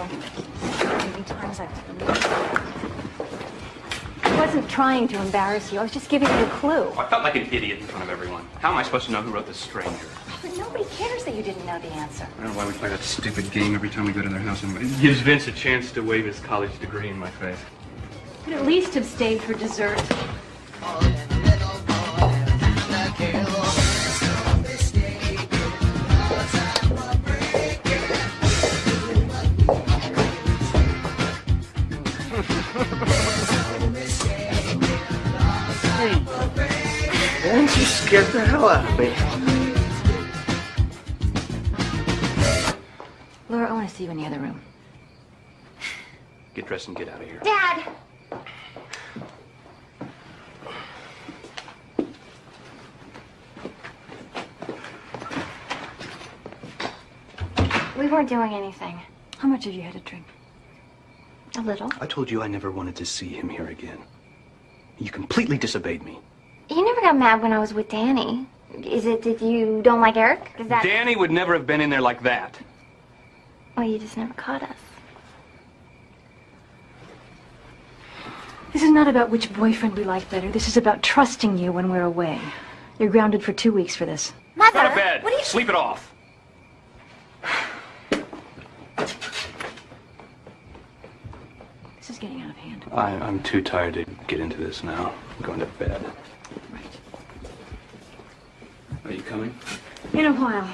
trouble. Many times I wasn't trying to embarrass you. I was just giving you a clue. I felt like an idiot in front of everyone. How am I supposed to know who wrote The Stranger? But nobody cares that you didn't know the answer. I don't know why we play that stupid game every time we go to their house. And it gives Vince a chance to wave his college degree in my face. Could at least have stayed for dessert. Man, you scared the hell out of me. Laura, I want to see you in the other room. Get dressed and get out of here. Dad! We weren't doing anything. How much have you had to drink? A little. I told you I never wanted to see him here again. You completely disobeyed me. You never got mad when I was with Danny. Is it that you don't like Eric? Is that... Danny would never have been in there like that. Well, you just never caught us. This is not about which boyfriend we like better. This is about trusting you when we're away. You're grounded for 2 weeks for this. Mother! Go to bed. What are you... Sleep it off. This is getting out of hand. I'm too tired to get into this now. I'm going to bed. Right. Are you coming? In a while.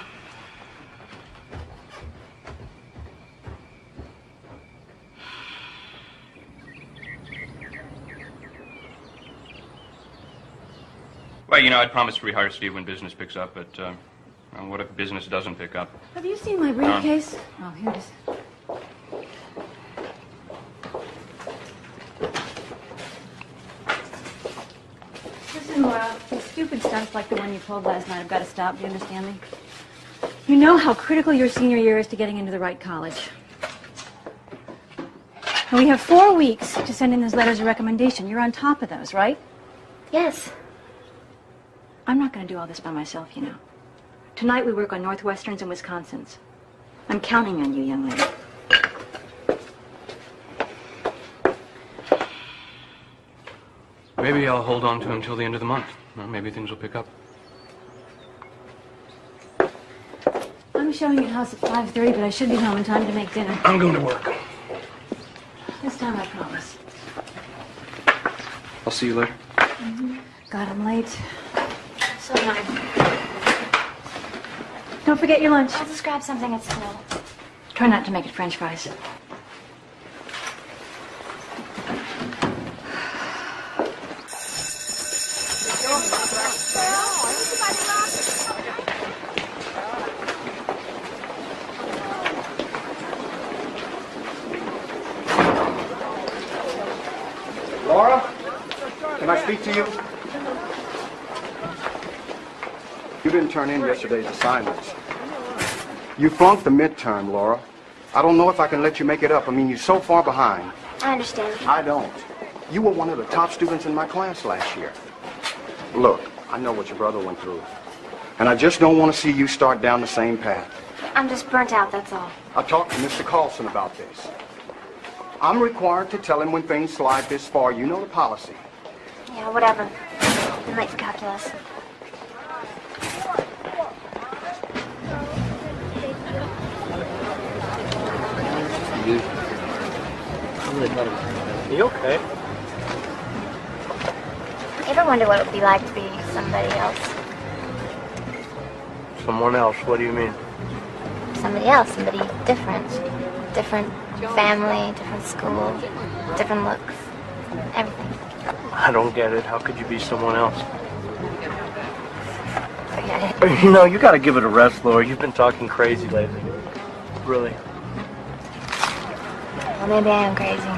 Well, you know, I'd promised to rehire Steve when business picks up, but well, what if business doesn't pick up? Have you seen my briefcase? Oh, here it is. Listen, Laura, these stupid stunts like the one you pulled last night have got to stop. Do you understand me? You know how critical your senior year is to getting into the right college. And we have 4 weeks to send in those letters of recommendation. You're on top of those, right? Yes. I'm not going to do all this by myself, you know. Tonight we work on Northwesterns and Wisconsins. I'm counting on you, young lady. Maybe I'll hold on to him till the end of the month. Well, maybe things will pick up. I'm showing you house at 5:30, but I should be home in time to make dinner. I'm going to work. This time I promise. I'll see you later. God, I'm late. So nice. Don't forget your lunch. I'll just grab something at school. Try not to make it French fries. Laura, can I speak to you? You didn't turn in yesterday's assignments. You flunked the midterm, Laura. I don't know if I can let you make it up. I mean, you're so far behind. I understand. I don't. You were one of the top students in my class last year. Look, I know what your brother went through. And I just don't want to see you start down the same path. I'm just burnt out, that's all. I talked to Mr. Carlson about this. I'm required to tell him when things slide this far. You know the policy. Yeah, whatever. I'm late for calculus. You okay? You ever wonder what it would be like to be somebody else? Someone else, what do you mean? Somebody else, somebody different. Different family, different school, different looks. Everything. I don't get it. How could you be someone else? Forget it. You know, you gotta give it a rest, Laura. You've been talking crazy lately. Really. Well, maybe I am crazy.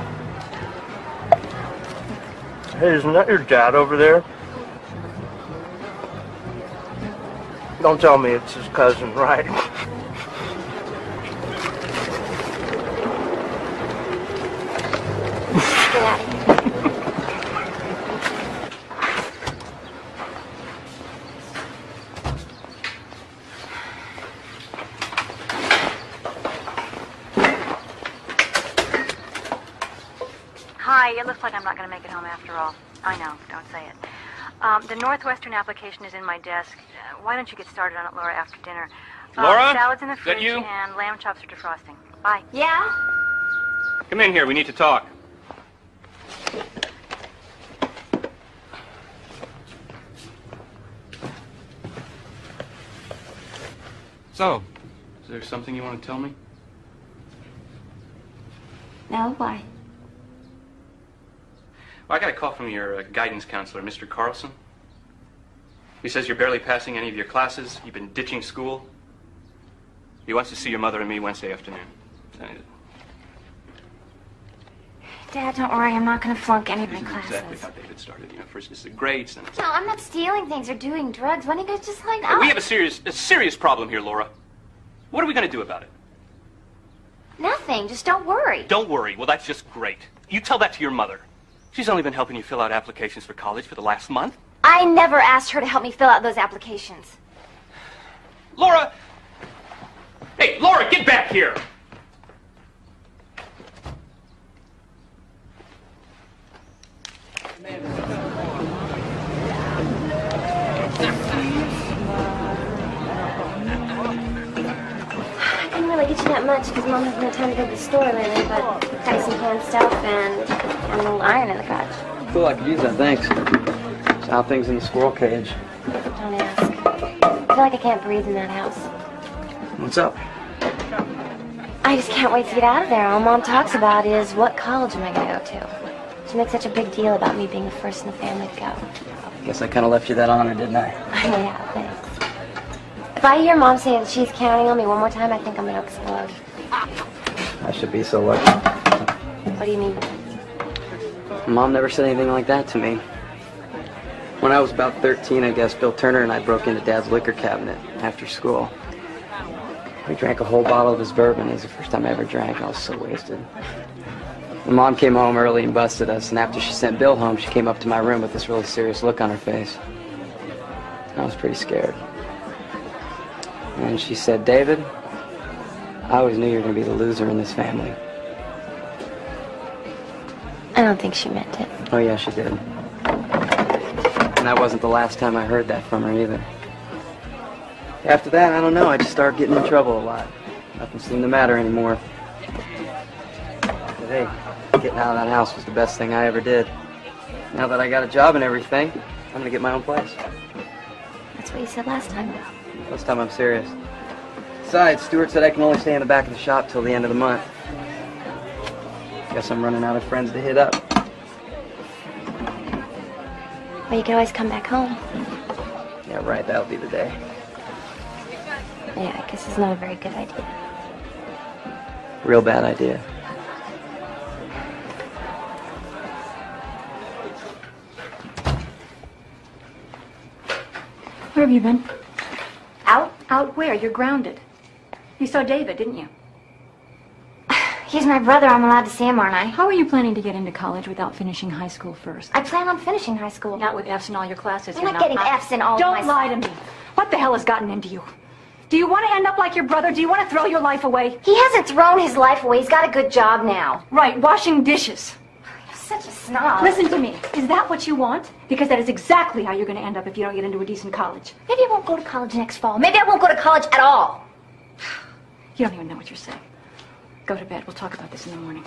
Hey, isn't that your dad over there? Don't tell me it's his cousin, right? Get out of here. Hi, it looks like I'm not going to make it home after all. I know, don't say it. The Northwestern application is in my desk. Why don't you get started on it, Laura, after dinner? Laura? Salad's in the Is that fridge you? and lamb chops are defrosting. Bye. Yeah? Come in here. We need to talk. So, is there something you want to tell me? No, why? Well, I got a call from your guidance counselor, Mr. Carlson. He says you're barely passing any of your classes. You've been ditching school. He wants to see your mother and me Wednesday afternoon. Dad, don't worry. I'm not going to flunk any of my This is classes. exactly how David started. You know, first it's the grades, then it's... No, I'm not stealing things or doing drugs. Why don't you guys just hang out? We have a serious problem here, Laura. What are we going to do about it? Nothing. Just don't worry. Don't worry. Well, that's just great. You tell that to your mother. She's only been helping you fill out applications for college for the last month. I never asked her to help me fill out those applications. Laura! Hey, Laura, get back here! I couldn't really get you that much because Mom hasn't had time to go to the store lately, but got you some hand stuff and a little iron in the garage. Cool, I could use that, thanks. So how things in the squirrel cage? Don't ask. I feel like I can't breathe in that house. What's up? I just can't wait to get out of there. All Mom talks about is, what college am I going to go to? She makes such a big deal about me being the first in the family to go. Guess I kind of left you that honor, didn't I? Yeah, thanks. If I hear Mom say that she's counting on me one more time, I think I'm going to explode. I should be so lucky. What do you mean? Mom never said anything like that to me. When I was about 13, I guess, Bill Turner and I broke into Dad's liquor cabinet after school. We drank a whole bottle of his bourbon. It was the first time I ever drank. I was so wasted. My mom came home early and busted us, and after she sent Bill home, she came up to my room with this really serious look on her face. I was pretty scared. And she said, "David, I always knew you were going to be the loser in this family." I don't think she meant it. Oh, yeah, she did. And that wasn't the last time I heard that from her either. After that, I don't know, I just started getting in trouble a lot. Nothing seemed to matter anymore. But hey, getting out of that house was the best thing I ever did. Now that I got a job and everything, I'm going to get my own place. That's what you said last time. This time I'm serious. Besides, Stuart said I can only stay in the back of the shop till the end of the month. Guess I'm running out of friends to hit up. Well, you can always come back home. Yeah, right, that'll be the day. Yeah, I guess it's not a very good idea. Real bad idea. Where have you been? Out? Out where? You're grounded. You saw David, didn't you? He's my brother. I'm allowed to see him, aren't I? How are you planning to get into college without finishing high school first? I plan on finishing high school. Not with F's in all your classes. I'm you're not getting F's in all of my... Don't lie to me. What the hell has gotten into you? Do you want to end up like your brother? Do you want to throw your life away? He hasn't thrown his life away. He's got a good job now. Right, washing dishes. You're such a snob. Listen to me. Is that what you want? Because that is exactly how you're going to end up if you don't get into a decent college. Maybe I won't go to college next fall. Maybe I won't go to college at all. You don't even know what you're saying. Go to bed. We'll talk about this in the morning.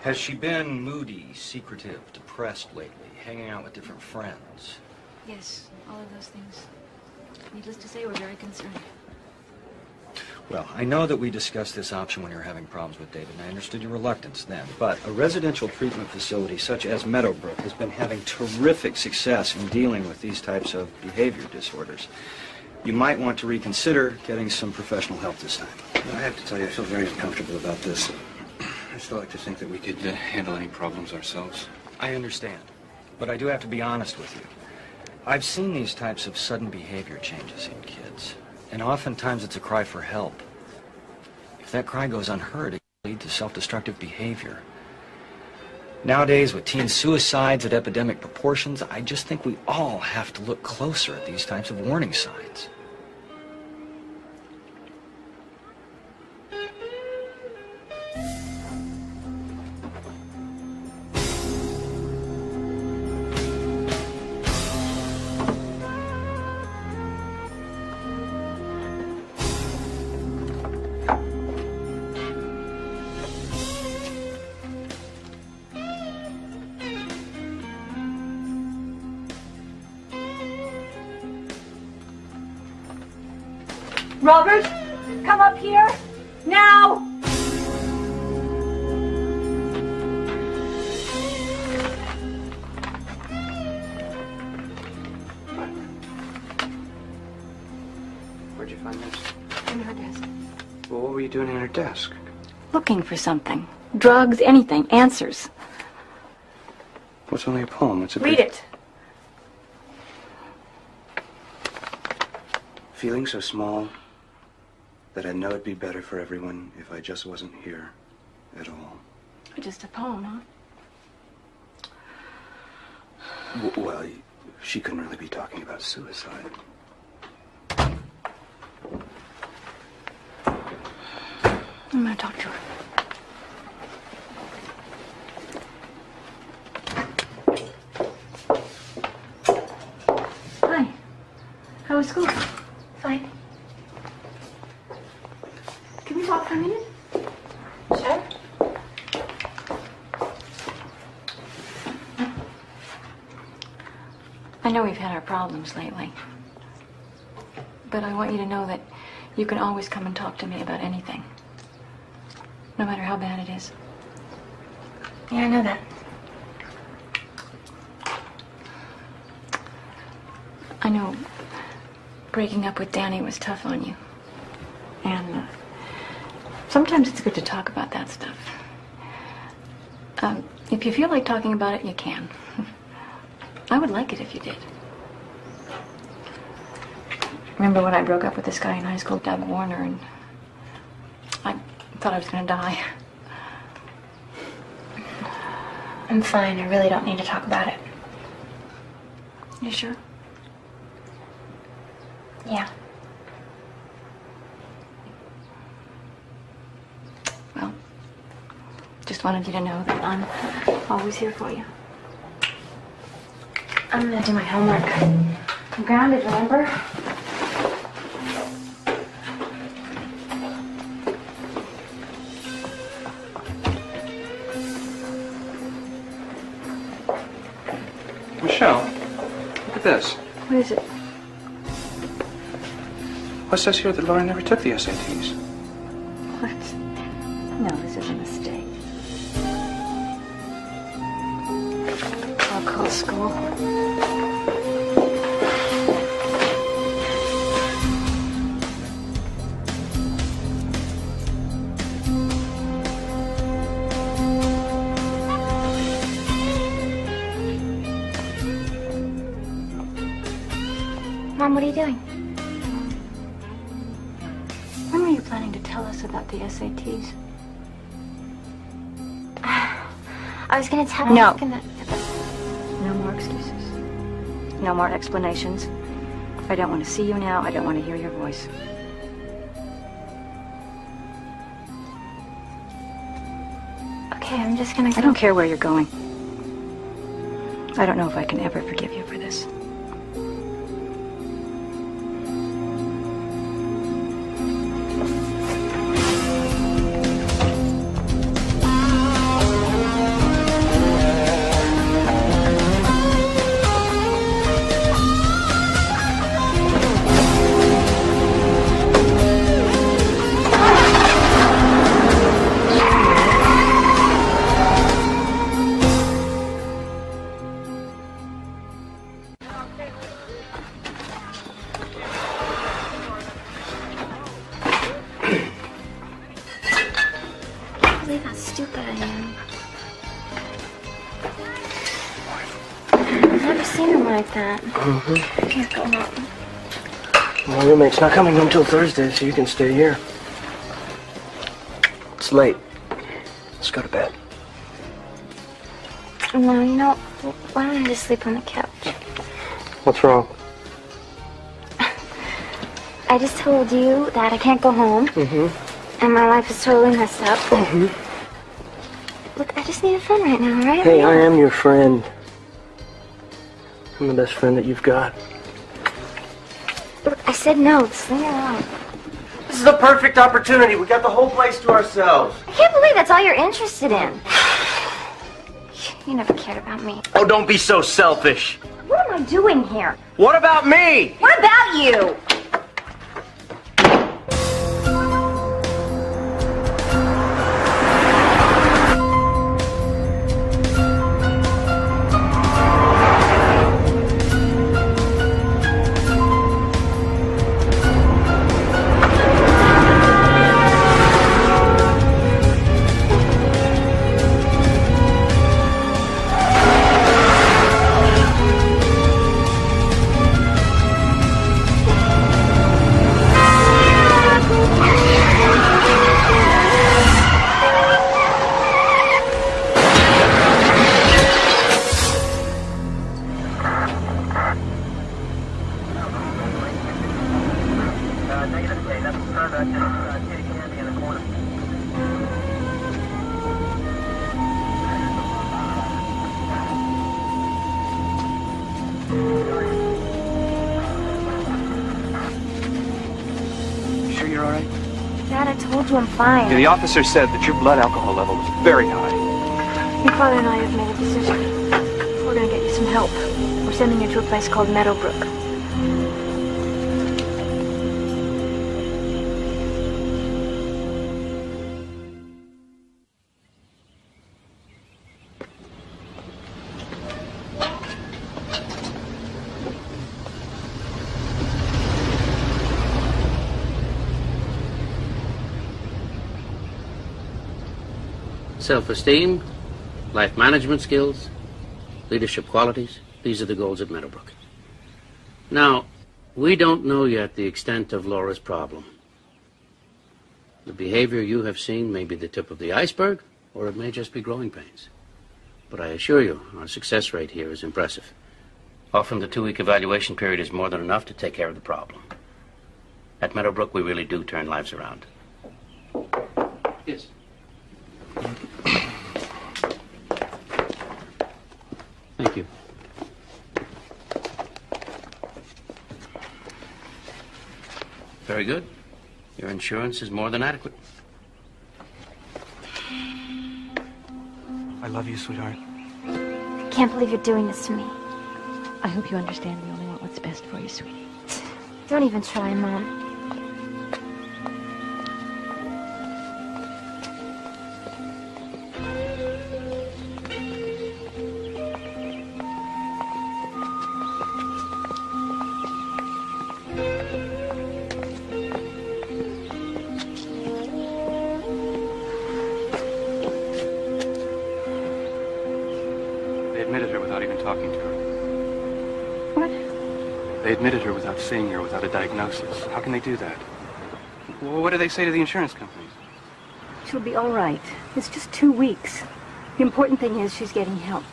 Has she been moody, secretive, depressed lately, hanging out with different friends? Yes, all of those things. Needless to say, we're very concerned. Well, I know that we discussed this option when you were having problems with David, and I understood your reluctance then, but a residential treatment facility such as Meadowbrook has been having terrific success in dealing with these types of behavior disorders. You might want to reconsider getting some professional help this time. I have to tell you, I feel very uncomfortable about this. I still like to think that we could handle any problems ourselves. I understand, but I do have to be honest with you. I've seen these types of sudden behavior changes in kids, and oftentimes it's a cry for help. If that cry goes unheard, it can lead to self-destructive behavior. Nowadays, with teen suicides at epidemic proportions, I just think we all have to look closer at these types of warning signs. Robert, come up here. Now! Where'd you find this? In her desk. Well, what were you doing in her desk? Looking for something. Drugs, anything. Answers. What's only a poem? It's a Read it. Feeling so small that I know it'd be better for everyone if I just wasn't here at all. Just a poem, huh? Well, she couldn't really be talking about suicide. I'm gonna talk to her. Hi. How was school? Fine. Can we talk for a minute? Sure. I know we've had our problems lately. But I want you to know that you can always come and talk to me about anything. No matter how bad it is. Yeah, I know that. I know breaking up with Danny was tough on you. And sometimes it's good to talk about that stuff. If you feel like talking about it, you can. I would like it if you did. Remember when I broke up with this guy in high school, Doug Warner, and I thought I was going to die. I'm fine. I really don't need to talk about it. You sure? Yeah. Well, just wanted you to know that I'm always here for you. I'm gonna do my homework. I'm grounded, remember? Michelle, look at this. What is it? What says here that Laura never took the SATs? What? No, this is a mistake. I'll call school. Mom, what are you doing? When were you planning to tell us about the SATs? I was gonna tell No. you. No more excuses. No more explanations. I don't want to see you now. I don't want to hear your voice. Okay, I'm just gonna go. I don't care where you're going. I don't know if I can ever forgive you for this. Mm-hmm. Can't go home. My roommate's not coming home till Thursday, so you can stay here. It's late. Let's go to bed. No, you know, why don't I just sleep on the couch? What's wrong? I just told you that I can't go home. Mm-hmm. And my life is totally messed up. Mm-hmm. Look, I just need a friend right now, all right? Hey, I am your friend. I'm the best friend that you've got. Look, I said no. Just leave me alone. This is the perfect opportunity. We got the whole place to ourselves. I can't believe that's all you're interested in. You never cared about me. Oh, don't be so selfish. What am I doing here? What about me? What about you? Sure you're all right? Dad, I told you I'm fine. The officer said that your blood alcohol level was very high. Your father and I have made a decision. We're going to get you some help. We're sending you to a place called Meadowbrook. Self-esteem, life management skills, leadership qualities, these are the goals at Meadowbrook. Now, we don't know yet the extent of Laura's problem. The behavior you have seen may be the tip of the iceberg, or it may just be growing pains. But I assure you, our success rate here is impressive. Often the 2-week evaluation period is more than enough to take care of the problem. At Meadowbrook, we really do turn lives around. Yes. Thank you. Very good. Your insurance is more than adequate. I love you, sweetheart. I can't believe you're doing this to me. I hope you understand we only want what's best for you, sweetie. Don't even try, Mom. They admitted her without seeing her, without a diagnosis. How can they do that? Well, what do they say to the insurance companies? She'll be all right. It's just 2 weeks. The important thing is she's getting help.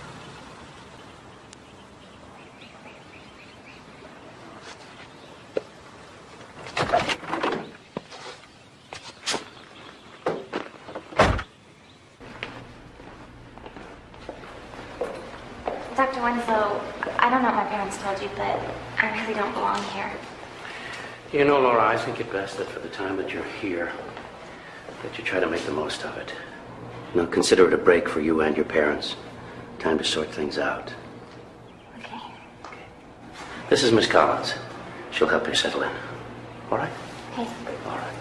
Dr. Winslow, I don't know what my parents told you, but I really don't belong here. You know, Laura, I think it best that for the time that you're here, that you try to make the most of it. You know, consider it a break for you and your parents. Time to sort things out. Okay. This is Miss Collins. She'll help you settle in. All right? Okay. All right.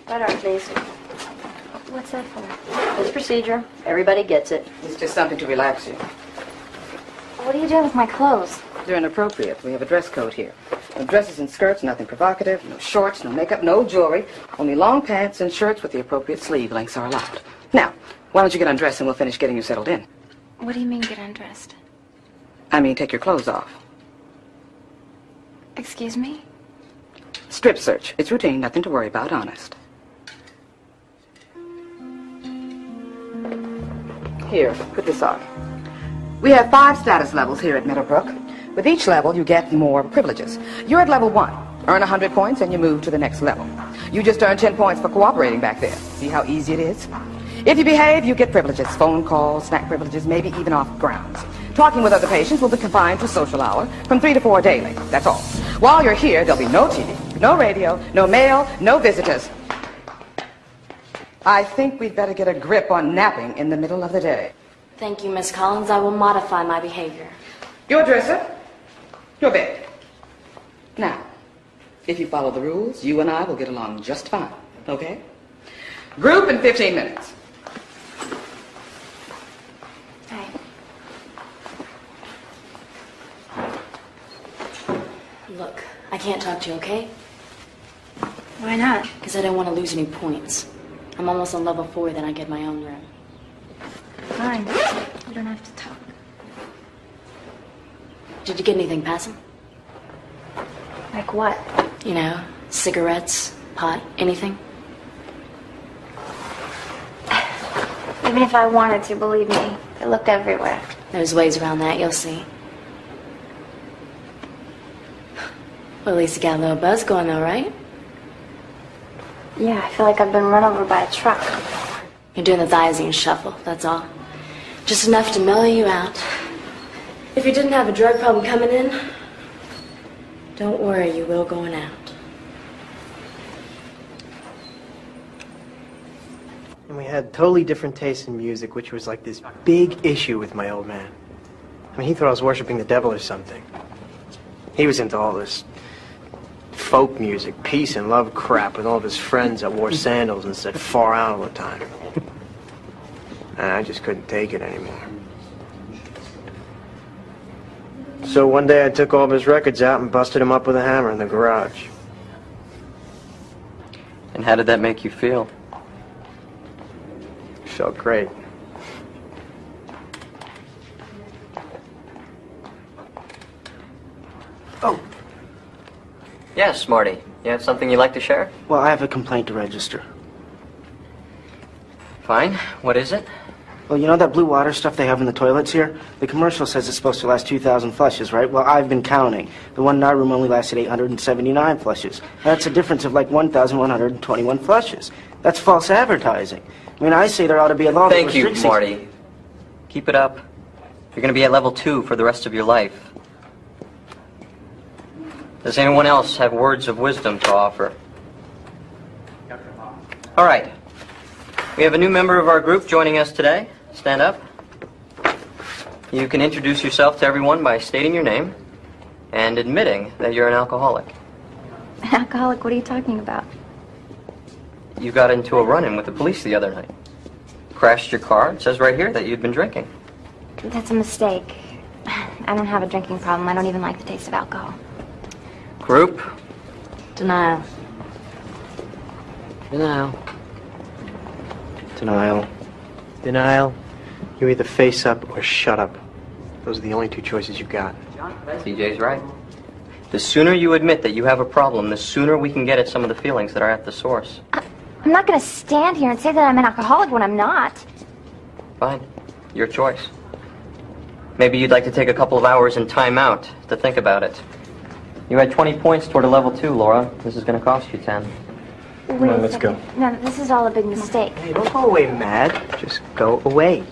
Right arm, please. What's that for? This procedure, everybody gets it. It's just something to relax you. What are you doing with my clothes? They're inappropriate. We have a dress code here. No dresses and skirts, nothing provocative, no shorts, no makeup, no jewelry. Only long pants and shirts with the appropriate sleeve lengths are allowed. Now, why don't you get undressed and we'll finish getting you settled in? What do you mean, get undressed? I mean, take your clothes off. Excuse me? Strip search. It's routine, nothing to worry about, honest. Here, put this on. We have 5 status levels here at Meadowbrook. With each level, you get more privileges. You're at level 1. Earn 100 points and you move to the next level. You just earned 10 points for cooperating back there. See how easy it is? If you behave, you get privileges. Phone calls, snack privileges, maybe even off grounds. Talking with other patients will be confined to social hour from 3 to 4 daily. That's all. While you're here, there'll be no TV, no radio, no mail, no visitors. I think we'd better get a grip on napping in the middle of the day. Thank you, Miss Collins. I will modify my behavior. Your dresser, your bed. Now, if you follow the rules, you and I will get along just fine, okay? Group in 15 minutes. Hey. Look, I can't talk to you, okay? Why not? Because I don't want to lose any points. I'm almost on level 4, then I get my own room. Fine. We don't have to talk. Did you get anything past him? Like what? You know, cigarettes, pot, anything? Even if I wanted to, believe me, it looked everywhere. There's ways around that, you'll see. Well, at least you got a little buzz going though, right? Yeah, I feel like I've been run over by a truck. You're doing the thiazine shuffle, that's all. Just enough to mellow you out. If you didn't have a drug problem coming in, don't worry, you will going out. And we had totally different tastes in music, which was like this big issue with my old man. I mean, he thought I was worshiping the devil or something. He was into all this folk music, peace and love crap with all of his friends that wore sandals and said far out all the time. And I just couldn't take it anymore. So one day I took all of his records out and busted him up with a hammer in the garage. And how did that make you feel? Felt great. Oh. Yes, Marty. You have something you'd like to share? Well, I have a complaint to register. Fine. What is it? Well, you know that blue water stuff they have in the toilets here? The commercial says it's supposed to last 2,000 flushes, right? Well, I've been counting. The one in our room only lasted 879 flushes. That's a difference of like 1,121 flushes. That's false advertising. I mean, I say there ought to be a law that Thank you, restricts Marty. Keep it up. You're going to be at level 2 for the rest of your life. Does anyone else have words of wisdom to offer? All right. We have a new member of our group joining us today. Stand up. You can introduce yourself to everyone by stating your name and admitting that you're an alcoholic. An alcoholic? What are you talking about? You got into a run-in with the police the other night. Crashed your car. It says right here that you'd been drinking. That's a mistake. I don't have a drinking problem. I don't even like the taste of alcohol. Group? Denial. Denial. Denial. Denial. You either face up or shut up. Those are the only two choices you've got. CJ's right. The sooner you admit that you have a problem, the sooner we can get at some of the feelings that are at the source. I'm not going to stand here and say that I'm an alcoholic when I'm not. Fine. Your choice. Maybe you'd like to take a couple of hours in time out to think about it. You had 20 points toward a level 2, Laura. This is going to cost you 10. Wait Come on, a let's second. go. No, this is all a big mistake. Hey, don't go away mad. Just go away.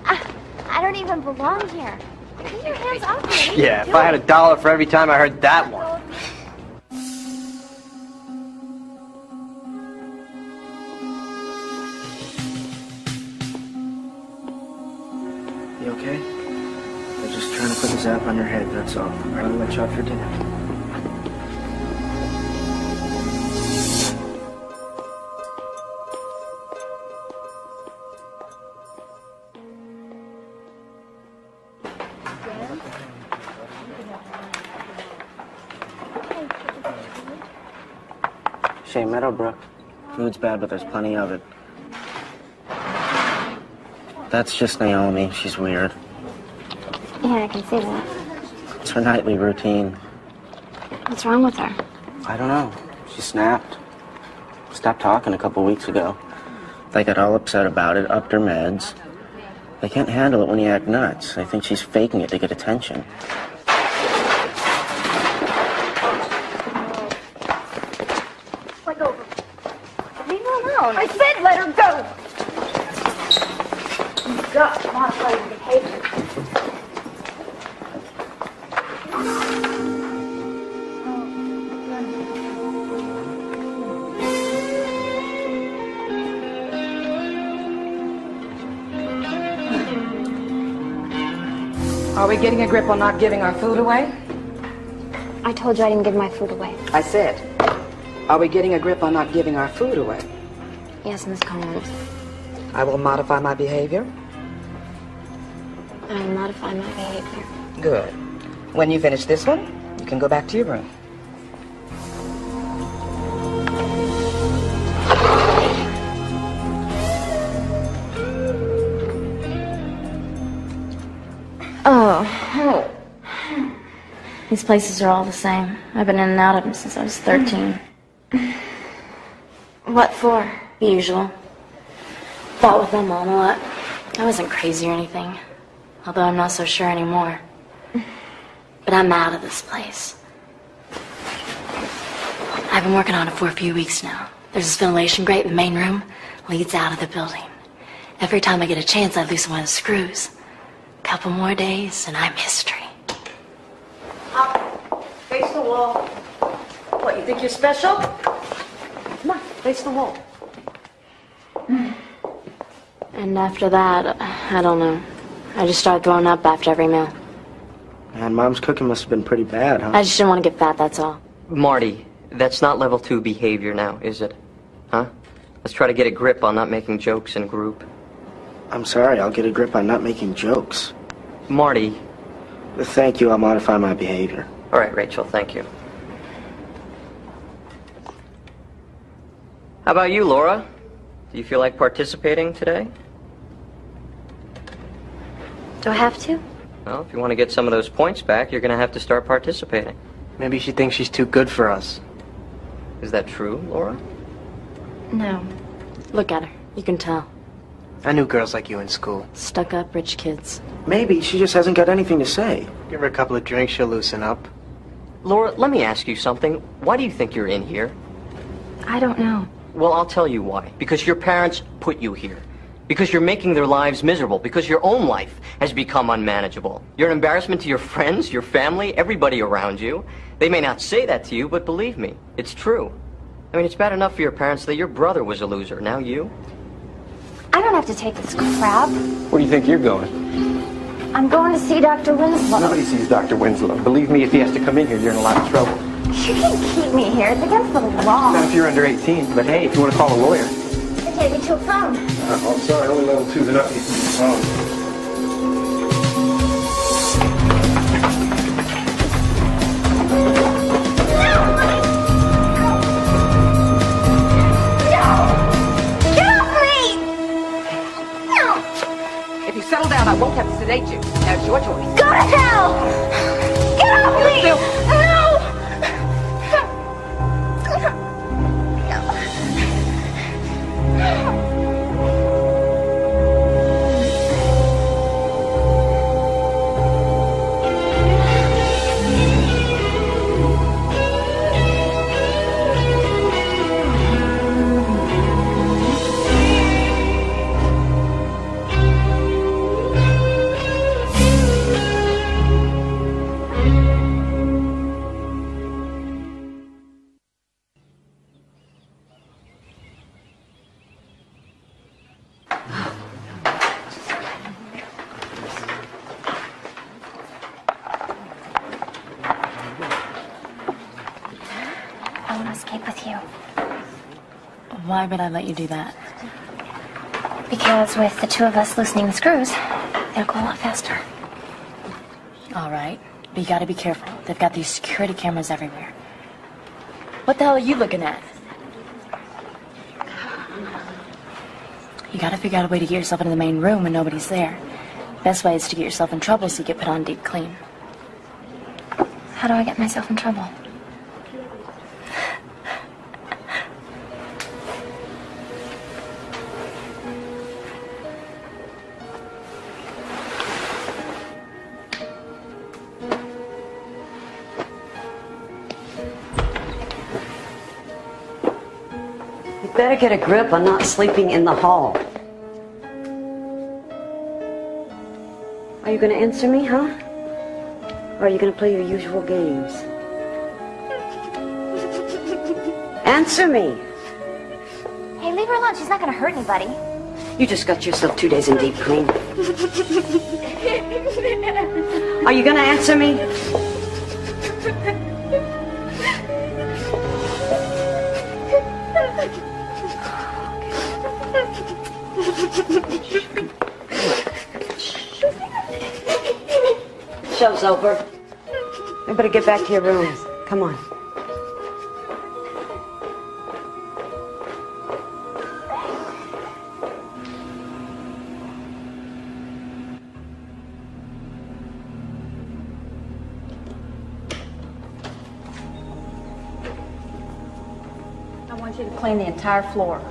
I don't even belong here. Get your hands off me. What are Yeah, you if I had doing? $1 for every time I heard that one. You okay? I'm just trying to put this app on your head, that's all. All right, I'll let you out for dinner. Shea Meadowbrook. Food's bad, but there's plenty of it. That's just Naomi. She's weird. Yeah, I can see that. It's her nightly routine. What's wrong with her? I don't know. She snapped. Stopped talking a couple weeks ago. They got all upset about it, upped her meds. They can't handle it when you act nuts. They think she's faking it to get attention. Let go of her. Leave her alone. I said let her go. You've got to modify your behavior. Are we getting a grip on not giving our food away? I told you I didn't give my food away. I said, are we getting a grip on not giving our food away? Yes, Miss COMMENT. I will modify my behavior. I will modify my behavior. Good. When you finish this one, you can go back to your room. Oh. These places are all the same. I've been in and out of them since I was 13. What for? The usual. Fought with my mom a lot. I wasn't crazy or anything, although I'm not so sure anymore. But I'm out of this place. I've been working on it for a few weeks now. There's this ventilation grate in the main room, leads out of the building. Every time I get a chance, I loosen one of the screws. Couple more days, and I'm history. Up. Face the wall. What, you think you're special? Come on, face the wall. And after that, I don't know. I just started throwing up after every meal. Man, Mom's cooking must have been pretty bad, huh? I just didn't want to get fat, that's all. Marty, that's not level 2 behavior now, is it? Huh? Let's try to get a grip on not making jokes in group. I'm sorry, I'll get a grip on not making jokes. Marty. Thank you, I'll modify my behavior. All right, Rachel, thank you. How about you, Laura? Do you feel like participating today? Do I have to? Well, if you want to get some of those points back, you're going to have to start participating. Maybe she thinks she's too good for us. Is that true, Laura? No. Look at her. You can tell. I knew girls like you in school. Stuck-up rich kids. Maybe she just hasn't got anything to say. Give her a couple of drinks, she'll loosen up. Laura, let me ask you something. Why do you think you're in here? I don't know. Well, I'll tell you why. Because your parents put you here. Because you're making their lives miserable. Because your own life has become unmanageable. You're an embarrassment to your friends, your family, everybody around you. They may not say that to you, but believe me, it's true. I mean, it's bad enough for your parents that your brother was a loser. Now you? I don't have to take this crap. Where do you think you're going? I'm going to see Dr. Winslow. Nobody sees Dr. Winslow. Believe me, if he has to come in here, you're in a lot of trouble. You can keep me here. It's against the law. Not if you're under 18, but hey, if you want to call a lawyer. Take me to a phone. Oh, I'm sorry, only level 2, they're not using the phone. If you settle down, I won't have to sedate you. Now it's your choice. Go to hell! Get off me! No! I want to escape with you. Why would I let you do that? Because with the two of us loosening the screws, it'll go a lot faster. All right, but you gotta be careful. They've got these security cameras everywhere. What the hell are you looking at? You gotta figure out a way to get yourself into the main room when nobody's there. Best way is to get yourself in trouble so you get put on deep clean. How do I get myself in trouble? Better get a grip on not sleeping in the hall. Are you going to answer me, huh? Or are you going to play your usual games? Answer me. Hey, leave her alone. She's not going to hurt anybody. You just got yourself 2 days in deep clean. Are you going to answer me? Show's over. You better get back to your rooms. Come on. want you to clean the entire floor.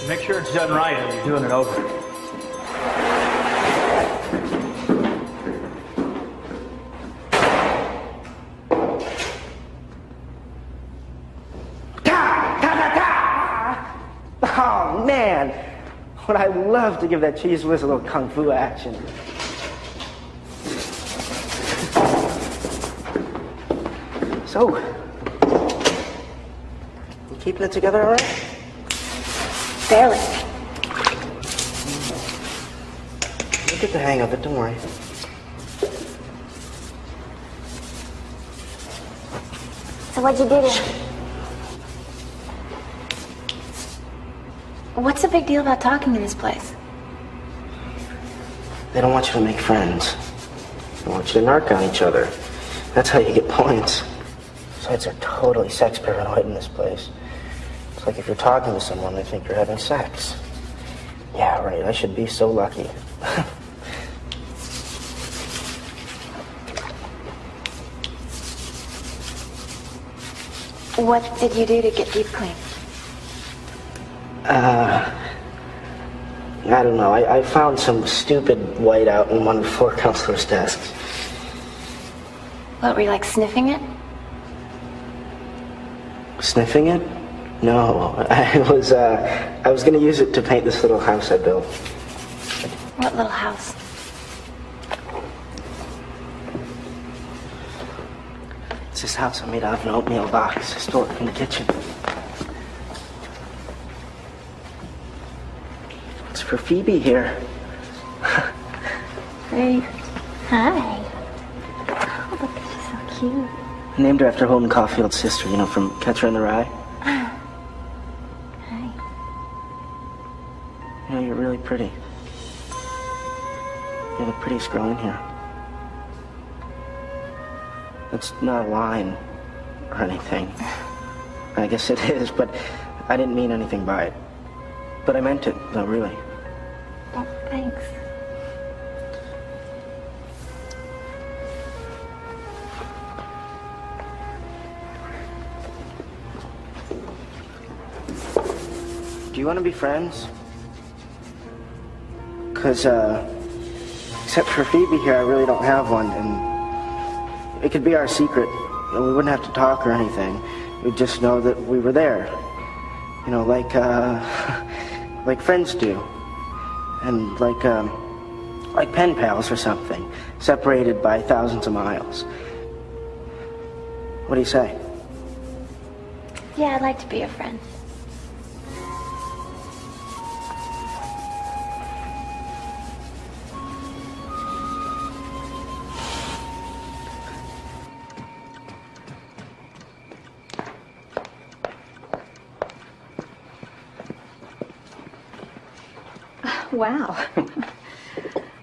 Make sure it's done right or you're doing it over. Oh, man. Would I love to give that cheese whiz a little kung fu action. So, you keeping it together all right? Barely. You'll get the hang of it, don't worry. So what'd you do to him? What's the big deal about talking in this place? They don't want you to make friends. They want you to narc on each other. That's how you get points. Besides, they're totally sex paranoid in this place. It's like if you're talking to someone, they think you're having sex. Yeah, right, I should be so lucky. What did you do to get deep clean? I don't know. I found some stupid whiteout in one of the floor counselor's desks. What, were you like sniffing it? Sniffing it? No, I was gonna use it to paint this little house I built. What little house? It's this house I made out of an oatmeal box, stored in the kitchen. It's for Phoebe here. Hey. Hi. Oh, look, she's so cute. I named her after Holden Caulfield's sister, you know, from Catcher in the Rye. You know, you're really pretty. You're the prettiest girl in here. It's not a line or anything. I guess it is, but I didn't mean anything by it. But I meant it, though, really. Oh, thanks. Do you want to be friends? Because, except for Phoebe here, I really don't have one, and it could be our secret. We wouldn't have to talk or anything. We'd just know that we were there. You know, like, like friends do. And like pen pals or something, separated by thousands of miles. What do you say? Yeah, I'd like to be your friend. Wow.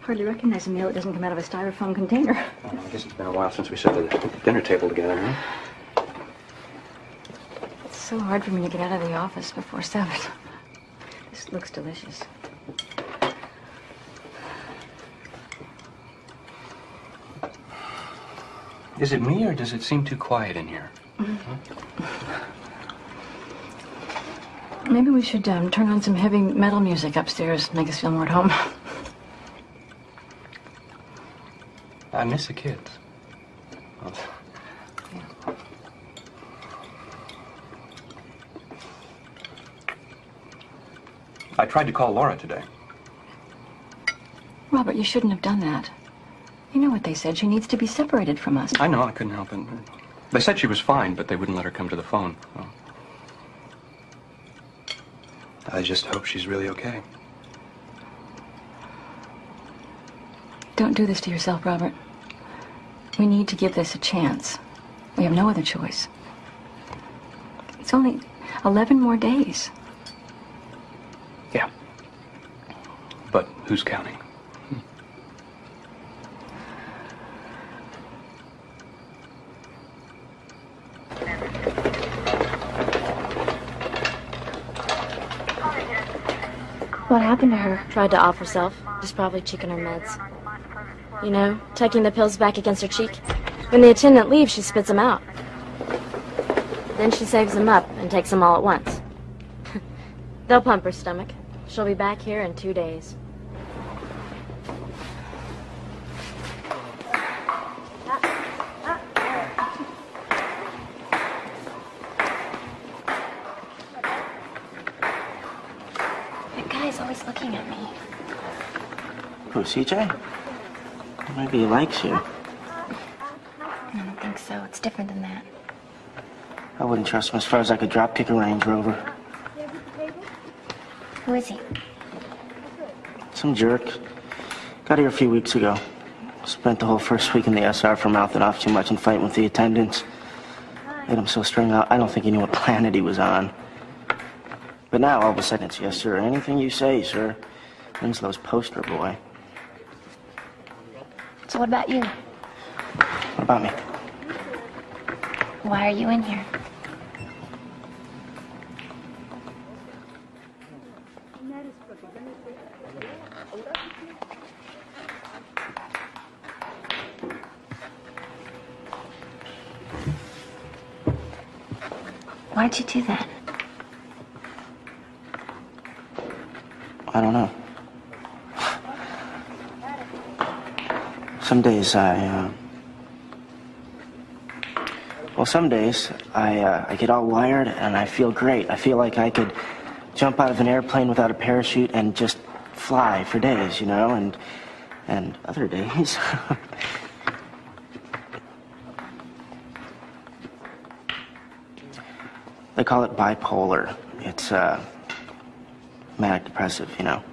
Hardly recognize a meal that doesn't come out of a styrofoam container. I guess it's been a while since we sat at the dinner table together, huh? It's so hard for me to get out of the office before 7. This looks delicious. Is it me, or does it seem too quiet in here? Maybe we should turn on some heavy metal music upstairs, make us feel more at home. I miss the kids. I tried to call Laura today. Robert, you shouldn't have done that. You know what they said. She needs to be separated from us. I know, I couldn't help it. They said she was fine, but they wouldn't let her come to the phone. Well, I just hope she's really okay. Don't do this to yourself, Robert. We need to give this a chance. We have no other choice. It's only 11 more days. Yeah. But who's counting? What happened to her? Tried to off herself. She's probably cheeking her meds. You know, tucking the pills back against her cheek. When the attendant leaves, she spits them out. Then she saves them up and takes them all at once. They'll pump her stomach. She'll be back here in 2 days. That guy's always looking at me. Who, CJ? Maybe he likes you. I don't think so. It's different than that. I wouldn't trust him as far as I could drop kick a Range Rover. Who is he? Some jerk. Got here a few weeks ago. Spent the whole first week in the SR for mouthing off too much and fighting with the attendants. Made him so strung out, I don't think he knew what planet he was on. But now, all of a sudden, it's yes, sir. Anything you say, sir. Winslow's poster boy. So what about you? What about me? Why are you in here? Why'd you do that? I don't know. Some days some days I get all wired and I feel great. I feel like I could jump out of an airplane without a parachute and just fly for days, you know, and other days. They call it bipolar. It's manic depressive, you know.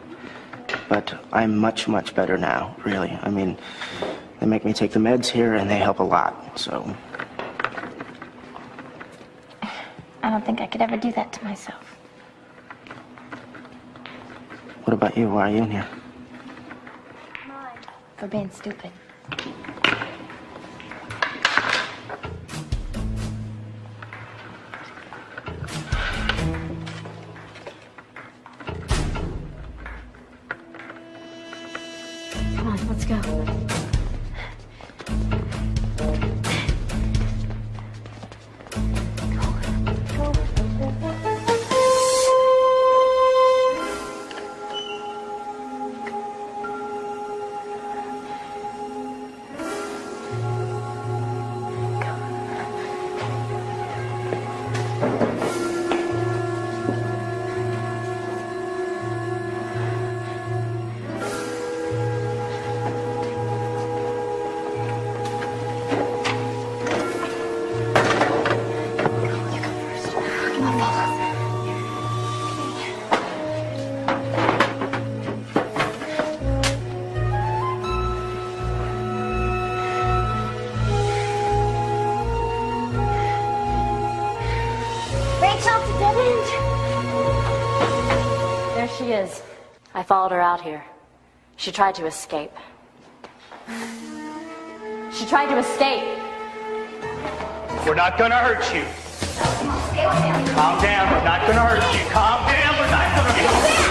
But I'm much, much better now, really. I mean, they make me take the meds here and they help a lot, so. I don't think I could ever do that to myself. What about you? Why are you in here? For being stupid. Come on, let's go. There she is. I followed her out here. She tried to escape. She tried to escape. We're not gonna hurt you. Calm down, we're not gonna hurt you. Calm down, we're not gonna hurt you.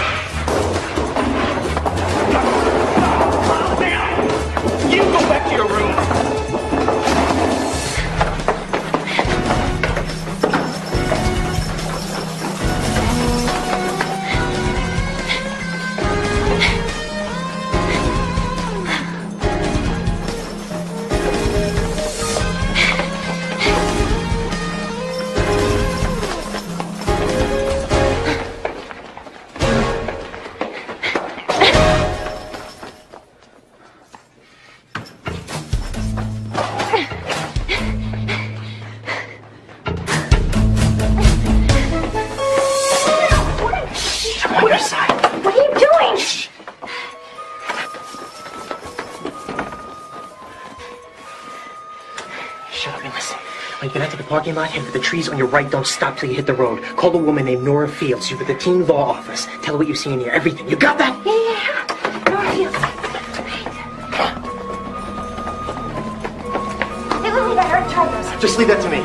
Calm down. You go back to your room. parking lot, head for the trees on your right. Don't stop till you hit the road. Call a woman named Nora Fields. She's with the teen law office. Tell her what you see in here. Everything. You got that? Yeah. Nora Fields. Hey, Lily, I heard chargers. Just leave that to me.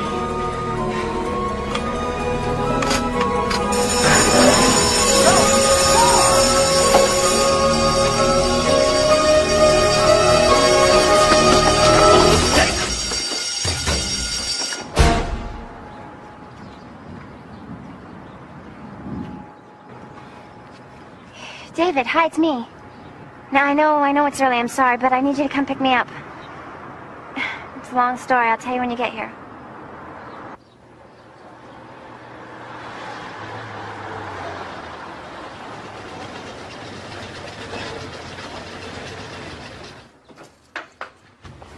David, hi, it's me. Now, I know it's early, I'm sorry, but I need you to come pick me up. It's a long story, I'll tell you when you get here.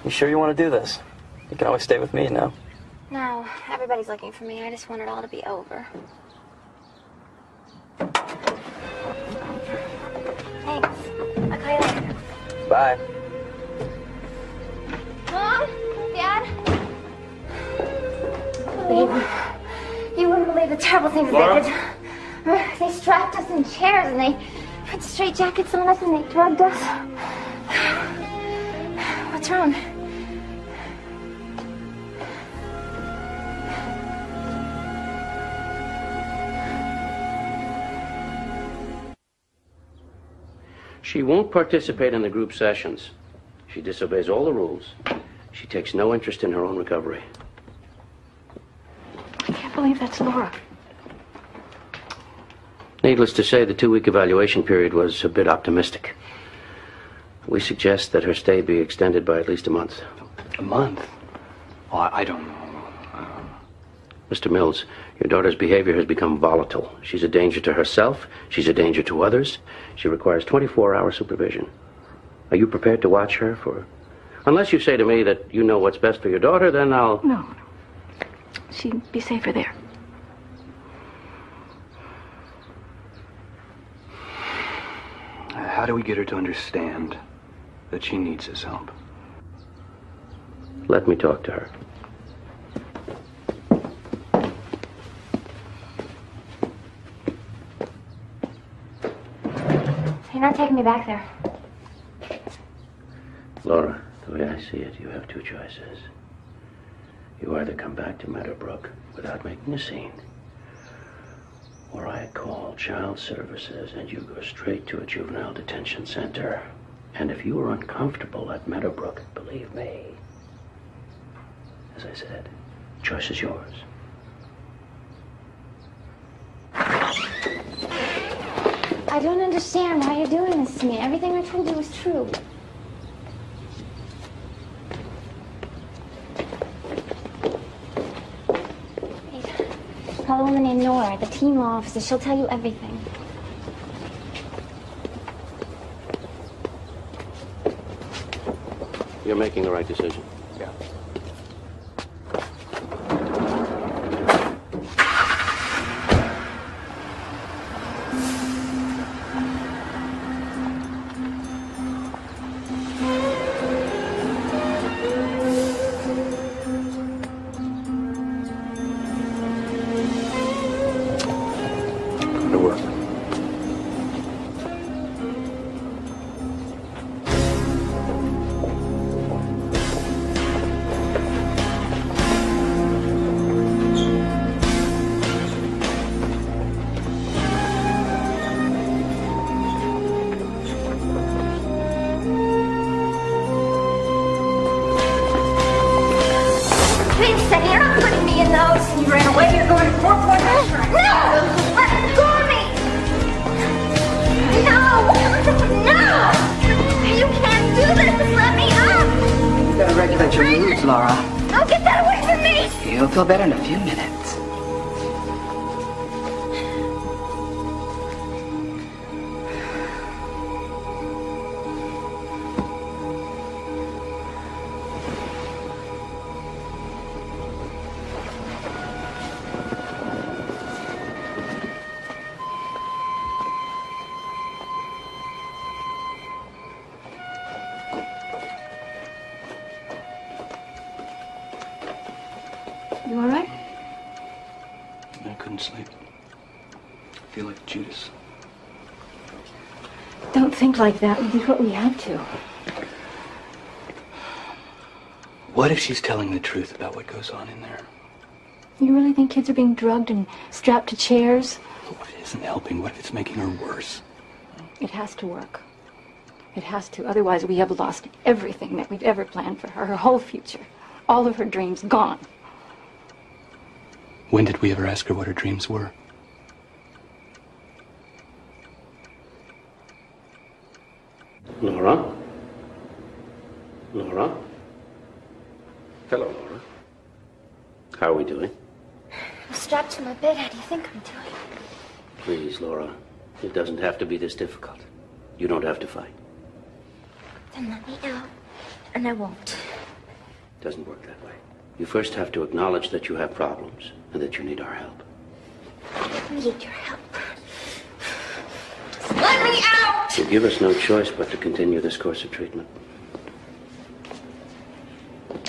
You sure you want to do this? You can always stay with me now. No, everybody's looking for me. I just want it all to be over. Thanks. I'll call you later. Bye. Mom? Dad? Babe, you wouldn't believe the terrible things Laura? they did. They strapped us in chairs and they put straitjackets on us and they drugged us. What's wrong? She won't participate in the group sessions. She disobeys all the rules. She takes no interest in her own recovery. I can't believe that's Laura. Needless to say, the 2-week evaluation period was a bit optimistic. We suggest that her stay be extended by at least a month. A month? Well, I don't know. Mr. Mills, your daughter's behavior has become volatile. She's a danger to herself. She's a danger to others. She requires 24-hour supervision. Are you prepared to watch her for... Unless you say to me that you know what's best for your daughter, then I'll... No. She'd be safer there. How do we get her to understand that she needs his help? Let me talk to her. You're not taking me back there. Laura, the way I see it, you have 2 choices. You either come back to Meadowbrook without making a scene, or I call child services and you go straight to a juvenile detention center. And if you are uncomfortable at Meadowbrook, believe me, as I said, choice is yours. I don't understand why you're doing this to me. Everything I told you was true. Call a woman named Nora, the teen law officer. She'll tell you everything. You're making the right decision. Yeah. Laura. Don't get that away from me! You'll feel better in a few minutes. You all right? night I couldn't sleep. I feel like Judas. Don't think like that. We did what we had to. What if she's telling the truth about what goes on in there? You really think kids are being drugged and strapped to chairs? What if it isn't helping? What if it's making her worse? It has to work. It has to. Otherwise, we have lost everything that we've ever planned for her. Her whole future. All of her dreams gone. When did we ever ask her what her dreams were? Laura? Laura? Hello, Laura. How are we doing? I'm strapped to my bed. How do you think I'm doing? Please, Laura. It doesn't have to be this difficult. You don't have to fight. Then let me out, and I won't. It doesn't work that way. You first have to acknowledge that you have problems and that you need our help. I need your help. Just let me out! You give us no choice but to continue this course of treatment.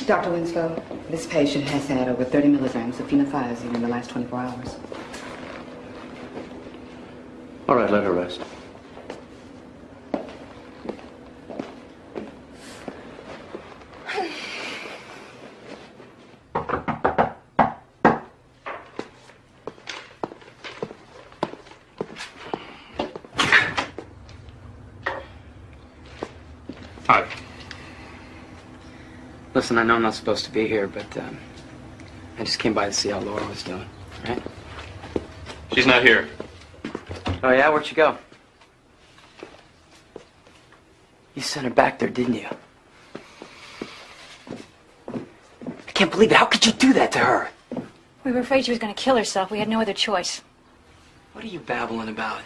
Dr. Winslow, this patient has had over 30 milligrams of phenothiazine in the last 24 hours. All right, let her rest. Hi. Listen, I know I'm not supposed to be here, but I just came by to see how Laura was doing, right? She's not here. Oh, yeah? Where'd she go? You sent her back there, didn't you? I can't believe it. How could you do that to her? We were afraid she was going to kill herself. We had no other choice. What are you babbling about?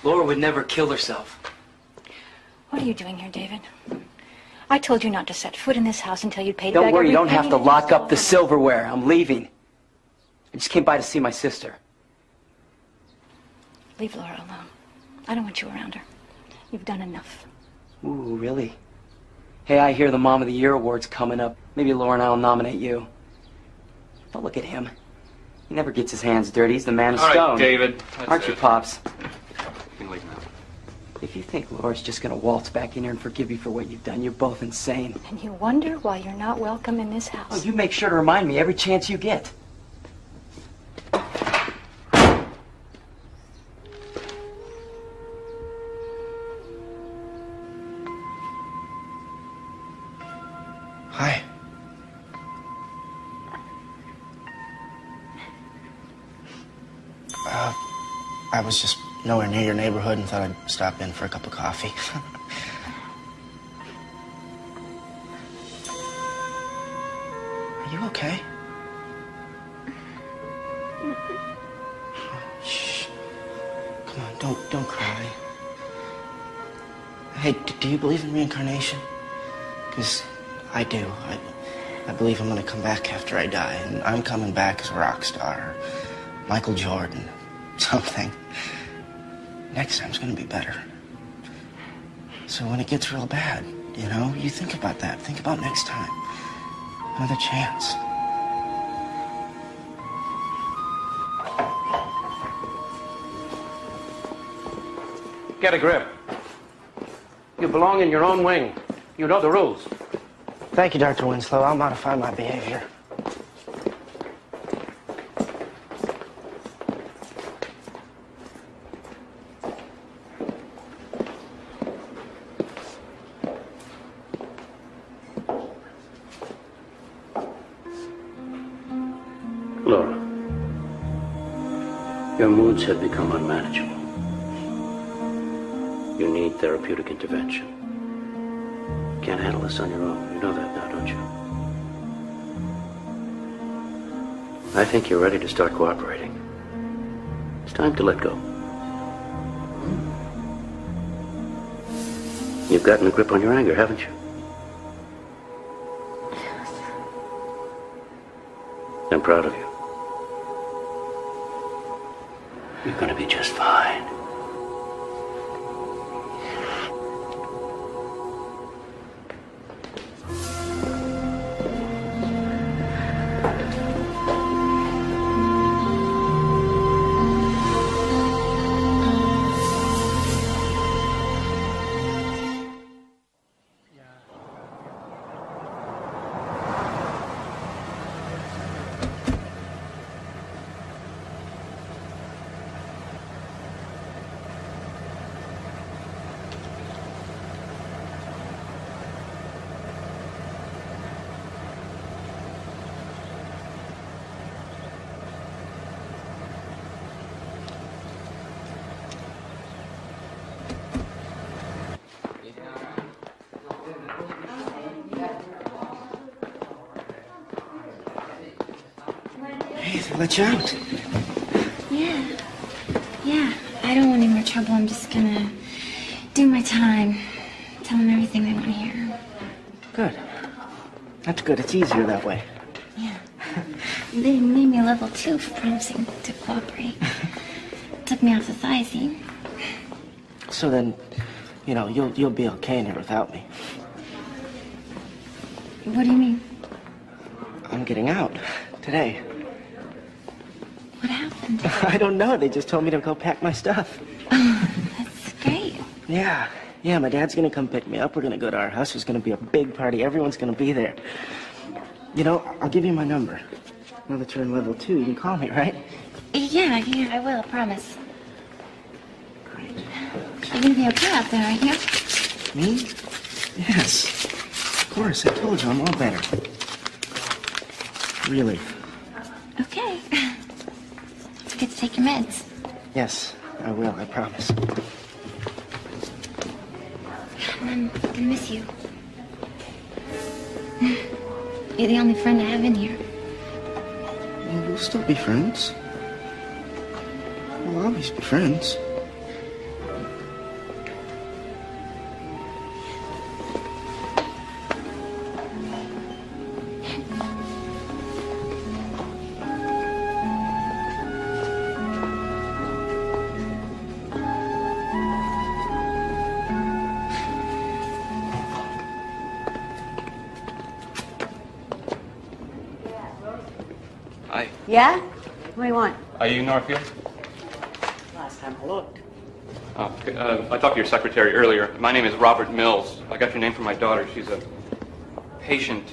Laura would never kill herself. What are you doing here, David? I told you not to set foot in this house until you'd paid Don't back worry, you every don't have penny to that lock you up the stole. silverware. I'm leaving. I just came by to see my sister. Leave Laura alone. I don't want you around her. You've done enough. Ooh, really? Hey, I hear the Mom of the Year award's coming up. Maybe Laura and I will nominate you. Don't look at him. He never gets his hands dirty. He's the man of All right, stone. David. Aren't you, Pops? You can leave now. If you think Laura's just gonna waltz back in here and forgive you for what you've done, you're both insane. And you wonder why you're not welcome in this house. Oh, you make sure to remind me every chance you get. Hi. I was just nowhere near your neighborhood and thought I'd stop in for a cup of coffee. Are you okay? Shh. Come on, don't cry. Hey, do you believe in reincarnation? Because I do. I believe I'm gonna come back after I die, and I'm coming back as a rock star, Michael Jordan, something. Next time's gonna be better. So when it gets real bad, you know, you think about that. Think about next time. Another chance. Get a grip. You belong in your own wing. You know the rules. Thank you, Dr. Winslow. I'll modify my behavior. Laura, your moods have become unmanageable. You need therapeutic intervention. You can't handle this on your own. You know that now, don't you? I think you're ready to start cooperating. It's time to let go. You've gotten a grip on your anger, haven't you? I'm proud of you. You're going to be just fine. Hey, they let you out. Yeah. Yeah. I don't want any more trouble. I'm just gonna do my time. Tell them everything they want to hear. Good. That's good. It's easier that way. Yeah. They made me a level 2 for promising to cooperate. Took me off the thylacine. So then, you know, you'll be okay in here without me. What do you mean? I'm getting out today. What happened? I don't know. They just told me to go pack my stuff. That's great. Yeah. Yeah, my dad's gonna come pick me up. We're gonna go to our house. There's gonna be a big party. Everyone's gonna be there. You know, I'll give you my number. Now that you're in level 2, you can call me, right? Yeah, I will, I promise. Great. You're gonna be okay out there, aren't you? Me? Yes. Of course, I told you, I'm all better. Really. Okay. Don't forget to take your meds. Yes, I will, I promise. I'm gonna miss you. You're the only friend I have in here. Well, we'll still be friends. We'll always be friends. Hi. Yeah? What do you want? Are you Norfield? Last time I looked. Oh, okay. I talked to your secretary earlier. My name is Robert Mills. I got your name from my daughter. She's a patient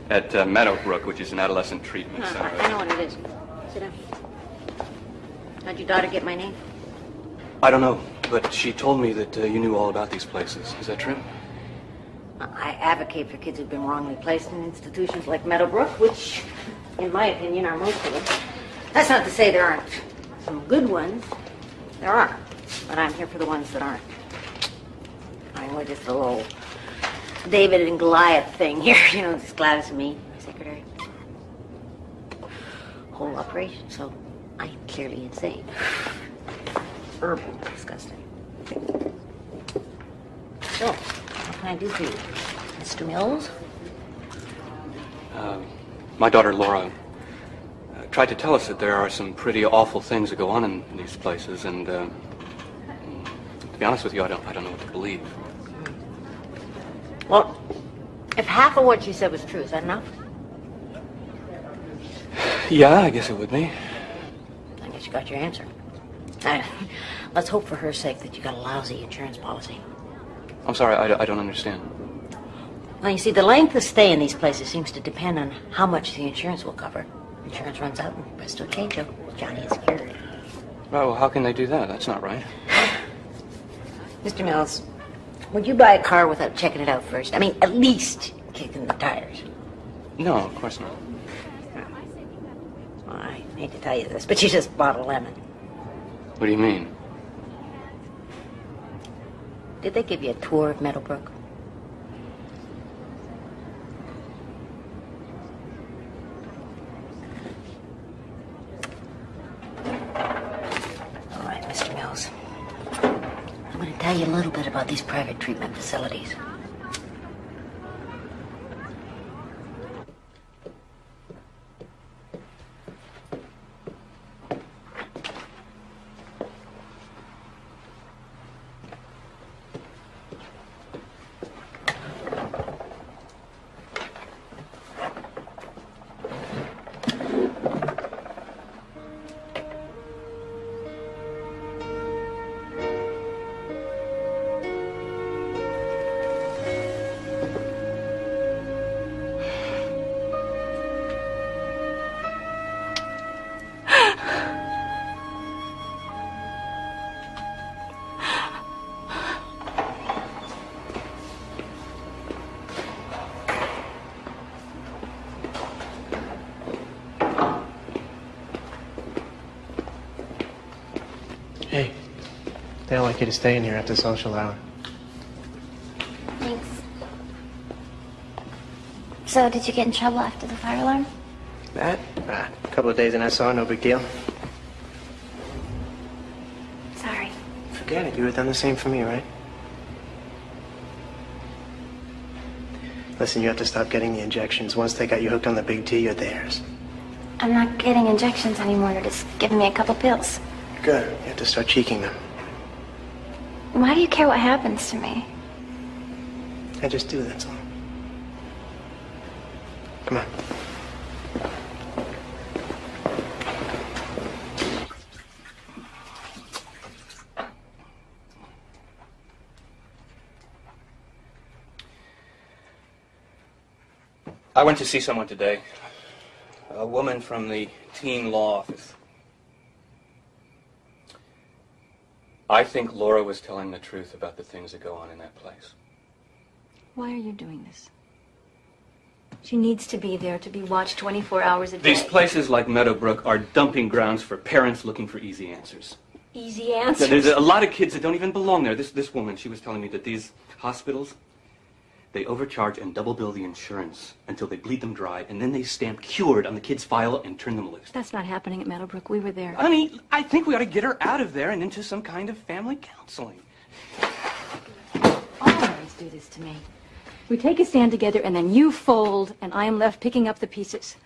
at Meadowbrook, which is an adolescent treatment center. I know what it is. Sit down. How'd your daughter get my name? I don't know, but she told me that you knew all about these places. Is that true? I advocate for kids who've been wrongly placed in institutions like Meadowbrook, which, in my opinion, are most of them. That's not to say there aren't some good ones. There are. But I'm here for the ones that aren't. I mean, we're just a little David and Goliath thing here. You know, just Gladys and me, my secretary. Whole operation, so I'm clearly insane. Herbal, disgusting. So, what can I do for you? Mr. Mills? My daughter Laura tried to tell us that there are some pretty awful things that go on in these places, and to be honest with you, I don't know what to believe. Well, if half of what she said was true, is that enough? Yeah, I guess it would be. I guess you got your answer. Let's hope for her sake that you got a lousy insurance policy. I'm sorry, I don't understand. Well, you see, the length of stay in these places seems to depend on how much the insurance will cover. Insurance runs out and presto changeo, Johnny is cured. Well, how can they do that? That's not right. Mr. Mills, would you buy a car without checking it out first? I mean, at least kicking the tires. No, of course not. Well, I hate to tell you this, but you just bought a lemon. What do you mean? Did they give you a tour of Meadowbrook? All right, Mr. Mills. I'm going to tell you a little bit about these private treatment facilities. Hey, they don't like you to stay in here after social hour. Thanks. So, did you get in trouble after the fire alarm? That? A couple of days and I saw, no big deal. Sorry. Forget it, you would have done the same for me, right? Listen, you have to stop getting the injections. Once they got you hooked on the big T, you're theirs. I'm not getting injections anymore. They're just giving me a couple pills. Good. You have to start cheeking them. Why do you care what happens to me? I just do, that's all. Come on. I went to see someone today. A woman from the teen law office. I think Laura was telling the truth about the things that go on in that place. Why are you doing this? She needs to be there to be watched 24 hours a day. These places like Meadowbrook are dumping grounds for parents looking for easy answers. Easy answers? There's a lot of kids that don't even belong there. This woman, she was telling me that these hospitals, they overcharge and double bill the insurance until they bleed them dry, and then they stamp cured on the kid's file and turn them loose. That's not happening at Meadowbrook. We were there. Honey, I think we ought to get her out of there and into some kind of family counseling. Always do this to me. We take a stand together, and then you fold, and I am left picking up the pieces.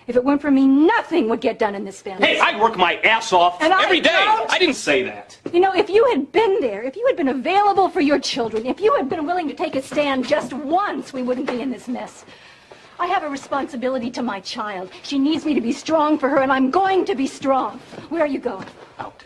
If it weren't for me, nothing would get done in this family. Hey, I work my ass off every day. I didn't say that. You know, if you had been there, if you had been available for your children, if you had been willing to take a stand just once, we wouldn't be in this mess. I have a responsibility to my child. She needs me to be strong for her, and I'm going to be strong. Where are you going? Out.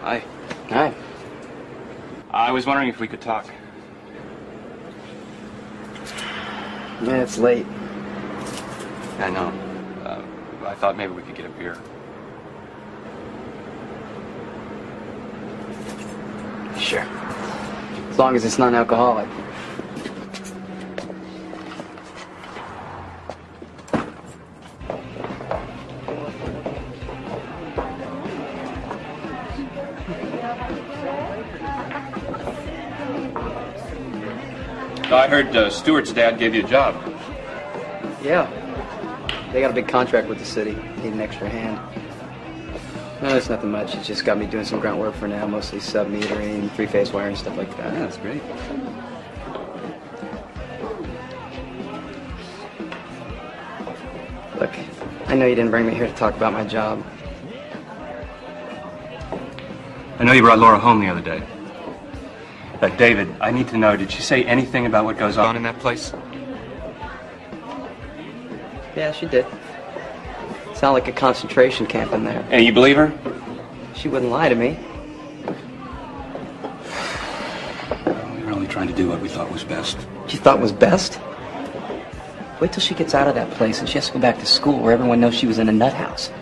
Hi. Hi. I was wondering if we could talk. Yeah, it's late. I know. I thought maybe we could get a beer. Sure. As long as it's non-alcoholic. I heard Stuart's dad gave you a job. Yeah. They got a big contract with the city. Need an extra hand. No, it's nothing much. It's just got me doing some grunt work for now, mostly sub-metering, three-phase wiring, stuff like that. Yeah, that's great. Look, I know you didn't bring me here to talk about my job. I know you brought Laura home the other day. David, I need to know, did she say anything about what goes on in that place? Yeah, she did. Sound like a concentration camp in there. And you believe her? She wouldn't lie to me. We were only trying to do what we thought was best. You thought was best? Wait till she gets out of that place and she has to go back to school where everyone knows she was in a nut house.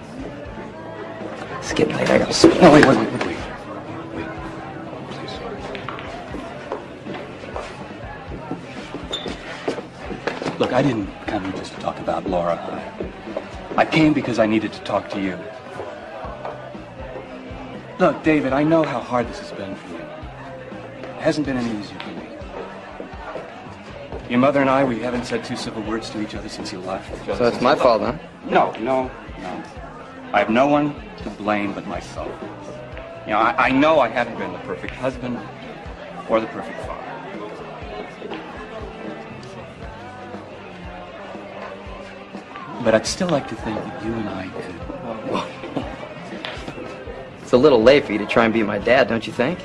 It's getting late. I gotta sleep. No, wait. Look, I didn't come here just to talk about Laura. I came because I needed to talk to you. Look, David, I know how hard this has been for you. It hasn't been any easier for me. Your mother and I, we haven't said two civil words to each other since you left. So it's my fault, huh? No. I have no one to blame but myself. You know, I know I haven't been the perfect husband or the perfect father. But I'd still like to think that you and I could... It's a little late for you to try and be my dad, don't you think?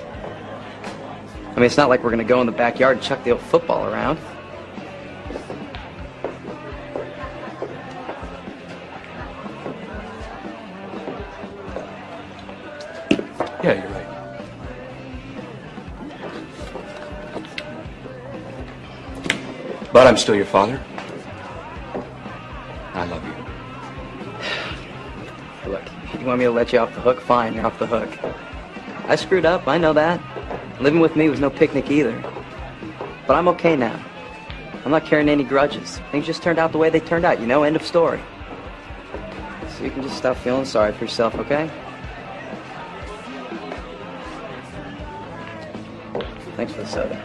mean, it's not like we're going to go in the backyard and chuck the old football around. Yeah, you're right. But I'm still your father. I love you. Look, you want me to let you off the hook? Fine, you're off the hook. I screwed up, I know that. Living with me was no picnic either. But I'm okay now. I'm not carrying any grudges. Things just turned out the way they turned out, you know? End of story. So you can just stop feeling sorry for yourself, okay? Thanks for the soda.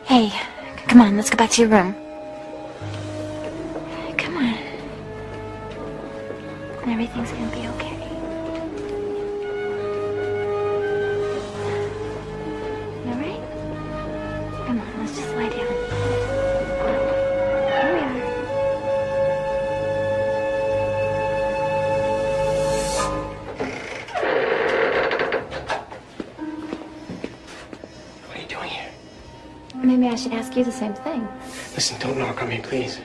Hey, come on, let's go back to your room. Come on. Everything's gonna be okay. You alright? Come on, let's just lie down. Here we are. What are you doing here? Maybe I should ask you the same thing. Listen, don't knock on me, please.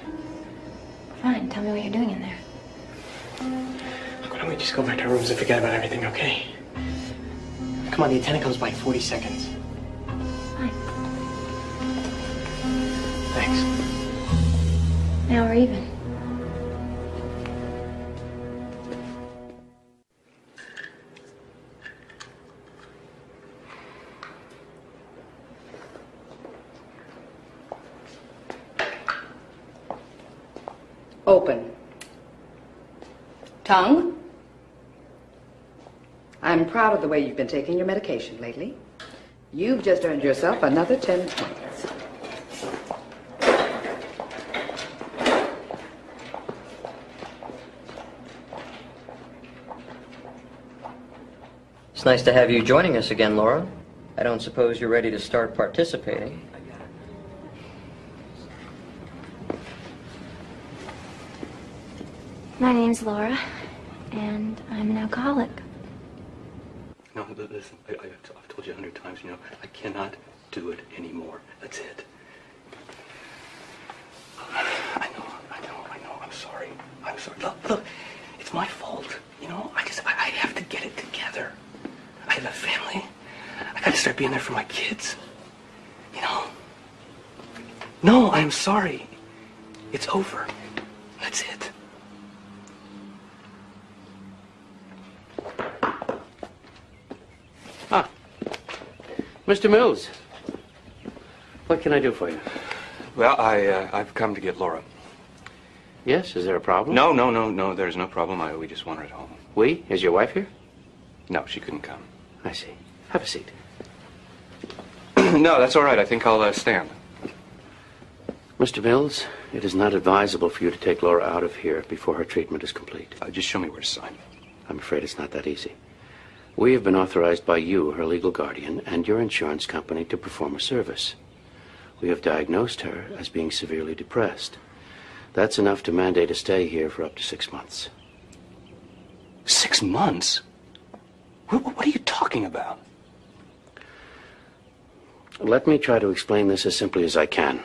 Fine, tell me what you're doing in there. Look, why don't we just go back to our rooms and forget about everything, okay? Come on, the attendant comes by in 40 seconds. Fine. Thanks. Now we're even. Open. Tongue. I'm proud of the way you've been taking your medication lately. You've just earned yourself another 10 points. It's nice to have you joining us again, Laura. I don't suppose you're ready to start participating. My name's Laura, and I'm an alcoholic. No, listen, I've told you 100 times, I cannot do it anymore. That's it. I know, I'm sorry. I'm sorry. Look, it's my fault. I have to get it together. I have a family. I gotta start being there for my kids. No, I'm sorry. It's over. That's it. Ah, Mr. Mills, what can I do for you? Well, I've come to get Laura. Yes, is there a problem? No, there's no problem. We just want her at home. We? Is your wife here? No, she couldn't come. I see. Have a seat. No, that's all right. I think I'll stand. Mr. Mills, it is not advisable for you to take Laura out of here before her treatment is complete. Just show me where to sign. I'm afraid it's not that easy. We have been authorized by you, her legal guardian, and your insurance company to perform a service. We have diagnosed her as being severely depressed. That's enough to mandate a stay here for up to 6 months. 6 months? What are you talking about? Let me try to explain this as simply as I can.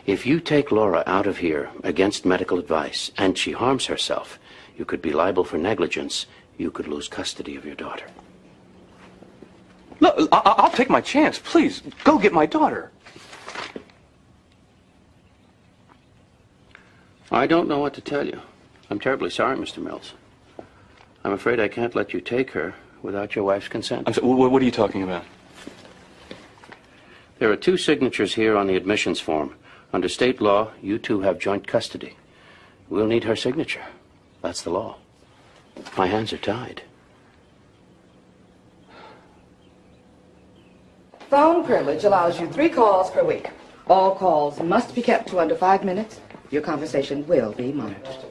If you take Laura out of here against medical advice and she harms herself, you could be liable for negligence. You could lose custody of your daughter. Look, I'll take my chance. Please, go get my daughter. I don't know what to tell you. I'm terribly sorry, Mr. Mills. I'm afraid I can't let you take her without your wife's consent. I'm sorry, what are you talking about? There are 2 signatures here on the admissions form. Under state law, you two have joint custody. We'll need her signature. That's the law. My hands are tied. Phone privilege allows you 3 calls per week. All calls must be kept to under 5 minutes. Your conversation will be monitored.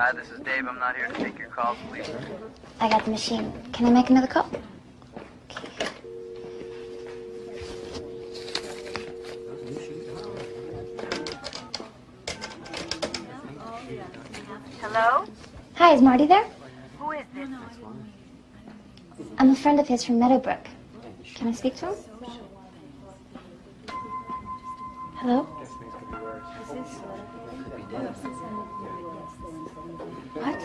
Hi, this is Dave. I'm not here to take your calls, please. I got the machine. Can I make another call? Hello? Hi, is Marty there? Who is this? I'm a friend of his from Meadowbrook. Can I speak to him? Hello? What?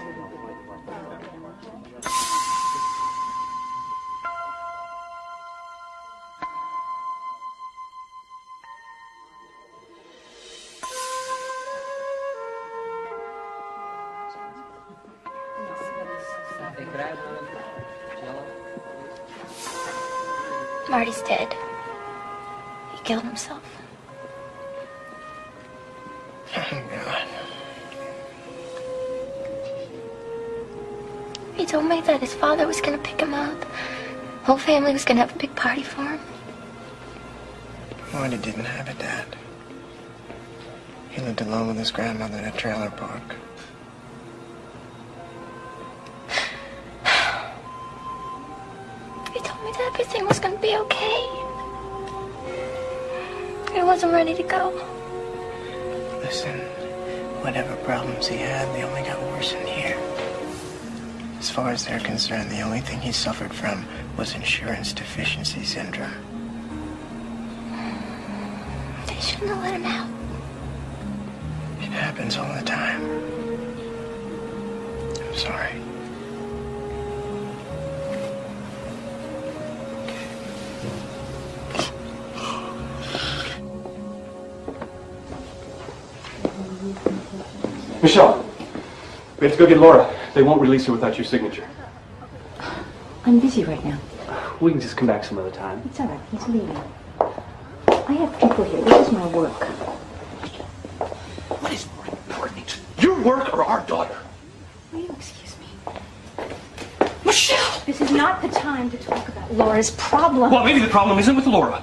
Marty's dead. He killed himself. He told me that his father was gonna pick him up. Whole family was gonna have a big party for him. Marty didn't have a dad. He lived alone with his grandmother in a trailer park. He told me that everything was gonna be okay. He wasn't ready to go. Listen, whatever problems he had, they only got worse in here. As far as they're concerned, the only thing he suffered from was insurance deficiency syndrome. They shouldn't have let him out. It happens all the time. I'm sorry. Michelle, we have to go get Laura. They won't release her without your signature. I'm busy right now. We can just come back some other time. It's all right. He's leaving. I have people here. This is my work. What is more important? Your work or our daughter? Will you excuse me? Michelle! This is not the time to talk about Laura's problem. Well, maybe the problem isn't with Laura.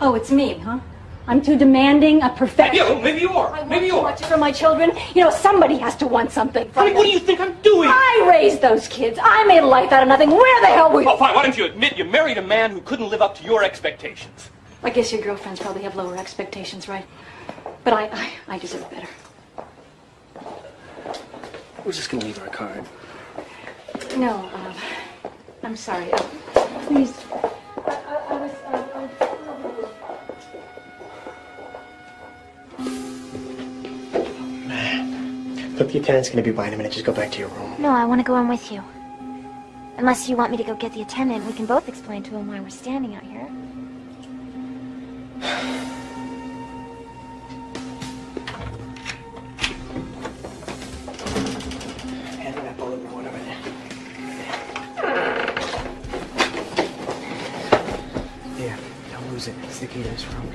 Oh, it's me, huh? I'm too demanding a perfection. Yeah, well, maybe you are. I want too much for my children. You know, somebody has to want something from them. What do you think I'm doing? I raised those kids. I made a life out of nothing. Where the hell were you? Oh, fine. Why don't you admit you married a man who couldn't live up to your expectations? I guess your girlfriends probably have lower expectations, right? But I deserve better. We're just gonna leave her a card. No, I'm sorry. Please. Look, the attendant's gonna be by in a minute. Just go back to your room. No, I want to go in with you. Unless you want me to go get the attendant, we can both explain to him why we're standing out here. Hand me that bulletin board over there. Here, don't lose it. It's the key to this room.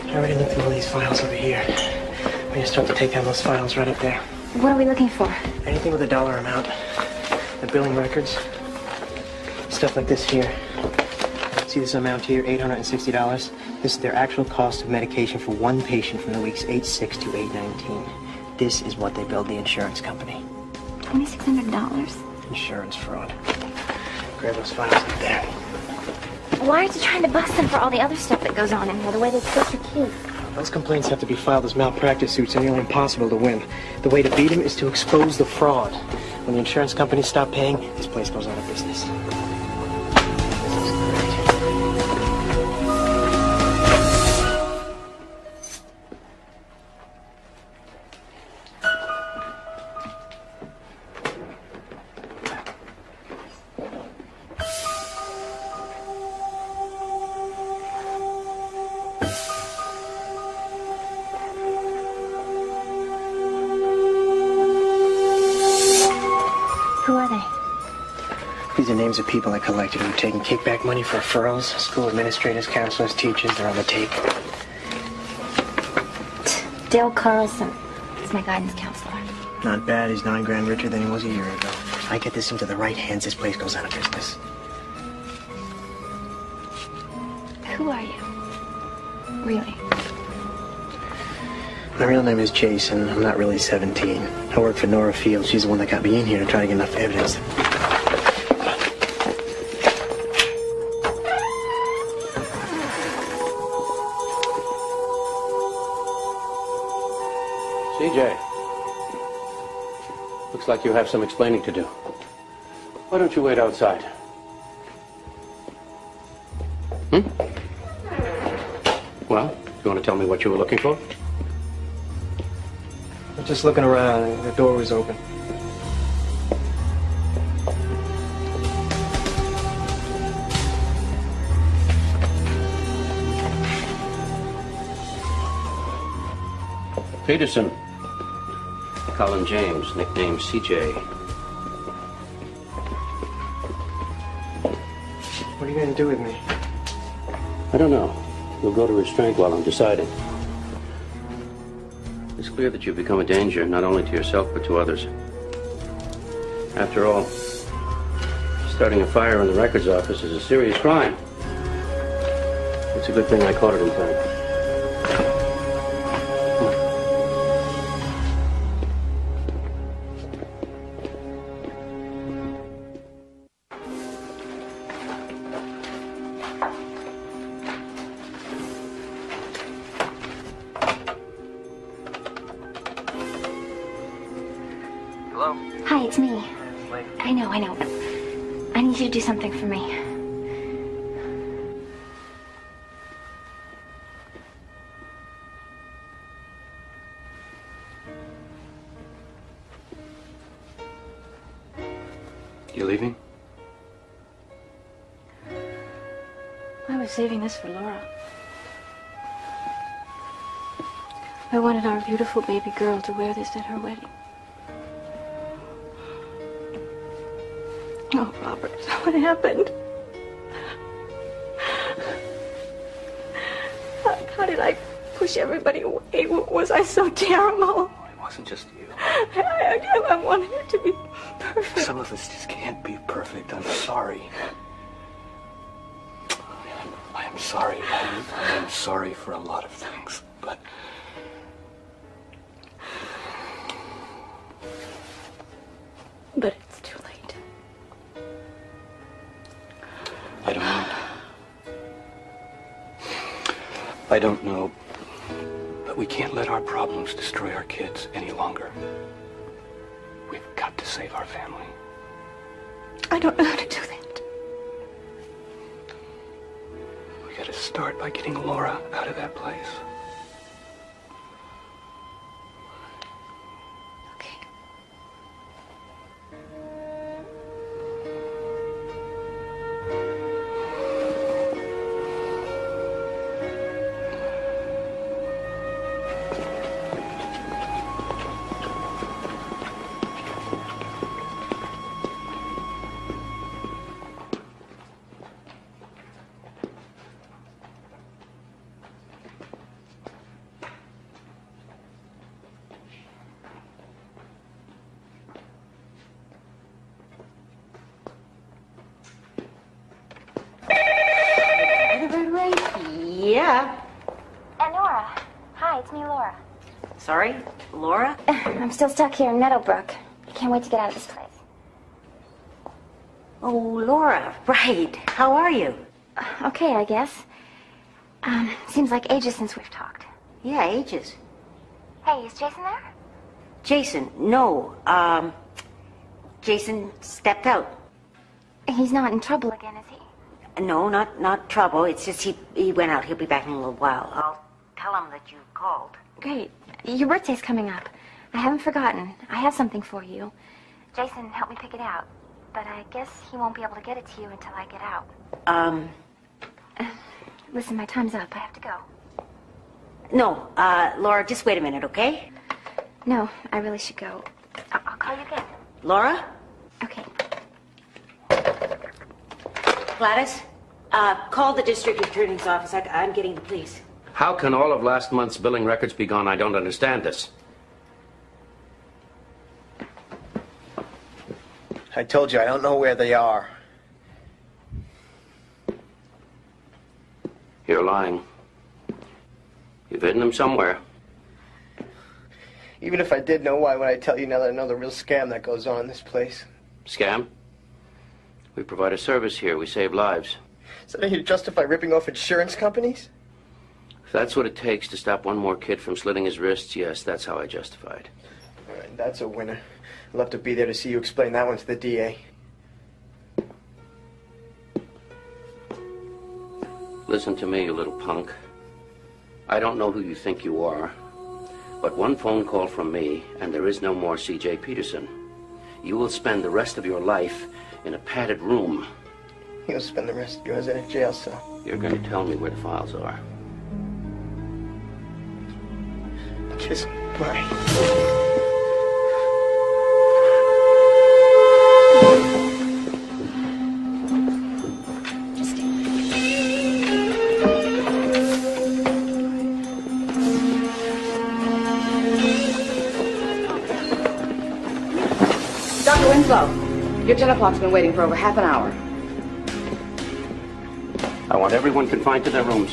I already looked through all these files over here. We're gonna start to take down those files right up there. What are we looking for? Anything with a dollar amount. The billing records. Stuff like this here. See this amount here, $860? This is their actual cost of medication for one patient from the weeks 8/6 to 8/19. This is what they billed the insurance company. $2,600? Insurance fraud. Grab those files up there. Why aren't you trying to bust them for all the other stuff that goes on in here, the way they treat your kids? Those complaints have to be filed as malpractice suits and nearly impossible to win. The way to beat them is to expose the fraud. When the insurance companies stop paying, this place goes out of business. Who are they? These are names of people I collected who are taking kickback money for referrals. School administrators, counselors, teachers, they're on the take. Dale Carlson. He's my guidance counselor. Not bad. He's $9,000 richer than he was a year ago. If I get this into the right hands, this place goes out of business. Who are you? Really? My real name is Jason. I'm not really 17. I work for Nora Field. She's the one that got me in here to try to get enough evidence. CJ, looks like you have some explaining to do. Why don't you wait outside? Well, you want to tell me what you were looking for? I'm just looking around. The door was open. Peterson. Colin James, nicknamed CJ. What are you going to do with me? I don't know. You'll go to restraint while I'm deciding. It's clear that you've become a danger, not only to yourself, but to others. After all, starting a fire in the records office is a serious crime. It's a good thing I caught it in time. Hi, it's me. I know. I need you to do something for me. You leaving? I was saving this for Laura. I wanted our beautiful baby girl to wear this at her wedding. Oh, Robert, what happened? How did I push everybody away? Was I so terrible? It wasn't just you. I wanted it to be perfect. Some of us just can't be perfect. I'm sorry. I am sorry. I am sorry for a lot of things, but... But it's too late. I don't know, but we can't let our problems destroy our kids any longer. We've got to save our family. I don't know how to do that. We gotta start by getting Laura out of that place. Yeah. Nora. Hi, it's me, Laura. Sorry, Laura? I'm still stuck here in Meadowbrook. I can't wait to get out of this place. Oh, Laura, right. How are you? Okay, I guess. Seems like ages since we've talked. Yeah, ages. Hey, is Jason there? Jason, no. Jason stepped out. He's not in trouble again, is he? No, not trouble. It's just he went out. He'll be back in a little while. I'll tell him that you called. Great. Your birthday's coming up. I haven't forgotten. I have something for you. Jason helped me pick it out. But I guess he won't be able to get it to you until I get out. Listen, my time's up. I have to go. No, Laura, just wait a minute, okay? No, I really should go. I'll call you again. Laura? Okay. Gladys, call the district attorney's office. I'm getting the police. How can all of last month's billing records be gone? I don't understand this. I told you, I don't know where they are. You're lying. hidden them somewhere. Even if I did know, why would I tell you now that I know the real scam that goes on in this place? Scam? We provide a service here. We save lives. So then you justify ripping off insurance companies? If that's what it takes to stop one more kid from slitting his wrists, yes, that's how I justify it. All right, that's a winner. I'd love to be there to see you explain that one to the DA. Listen to me, you little punk. I don't know who you think you are, but one phone call from me, and there is no more C.J. Peterson. You will spend the rest of your life in a padded room. You'll spend the rest of yours in a jail cell. You're going to tell me where the files are. Kiss bye. Dr. Winslow, your 10 o'clock's been waiting for over half an hour. I want everyone confined to their rooms.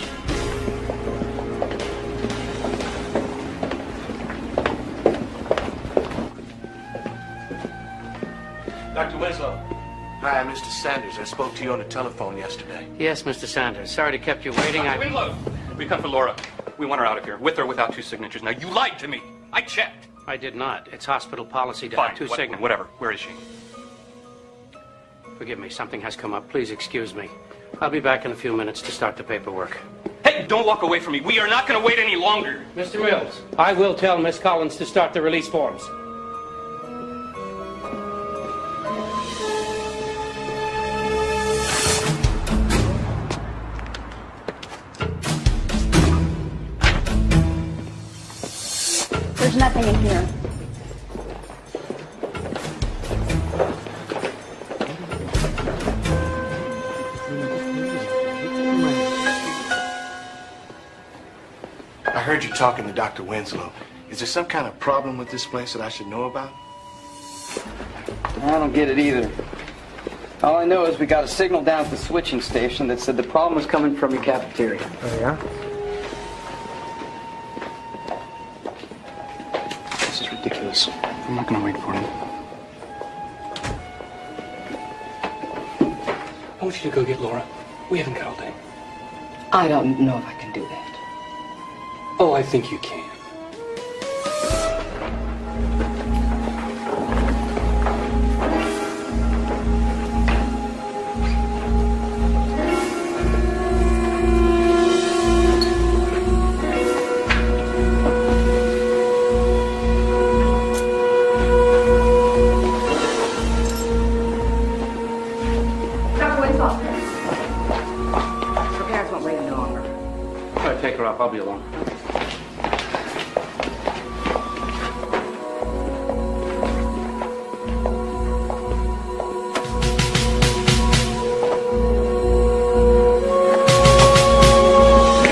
Dr. Winslow. Hi, I'm Mr. Sanders. I spoke to you on the telephone yesterday. Yes, Mr. Sanders. Sorry to kept you waiting. Dr. Winslow, we come for Laura. We want her out of here, with or without 2 signatures. Now, you lied to me. I checked. I did not. It's hospital policy to Fine, have 2 signatures. whatever. Where is she? Forgive me. Something has come up. Please excuse me. I'll be back in a few minutes to start the paperwork. Hey, don't walk away from me. We are not going to wait any longer. Mr. Wills, I will tell Miss Collins to start the release forms. There's nothing in here. I heard you talking to Dr. Winslow. Is there some kind of problem with this place that I should know about? I don't get it either. All I know is we got a signal down at the switching station that said the problem was coming from your cafeteria. Oh, yeah? This is ridiculous. I'm not going to wait for him. I want you to go get Laura. We haven't got all day. I don't know if I can do that. Oh, I think you can. Dr. Winslow. Her parents won't wait any longer. All right, take her up. I'll be alone.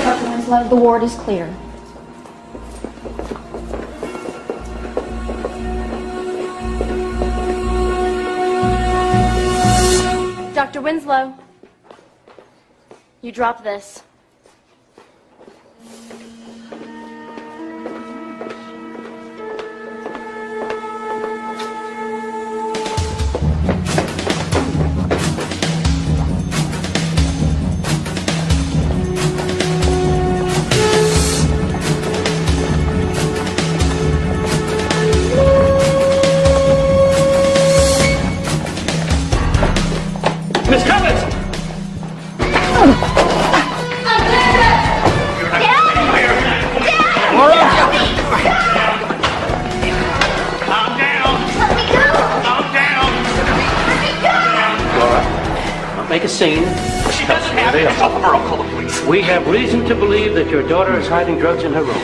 Dr. Winslow, the ward is clear. Dr. Winslow, you dropped this. Miss Collins! Calm down. Calm down. Laura, don't make a scene. She doesn't have it. Stop her. I'll call the police. We have reason to believe that your daughter is hiding drugs in her room.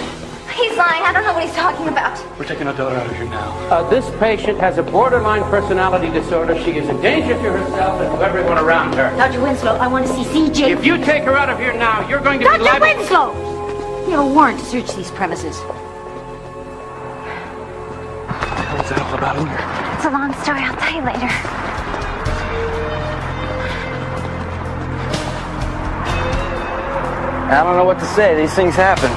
He's lying. I don't know what he's talking about. We're taking our daughter out of here now. This patient has a borderline personality disorder. She is a danger to herself and to everyone around her. Dr. Winslow, I want to see C.J. If you take her out of here now, you're going to be Dr. liable... Winslow! You have a warrant to search these premises. What's that all about in here? It's a long story. I'll tell you later. I don't know what to say. These things happen.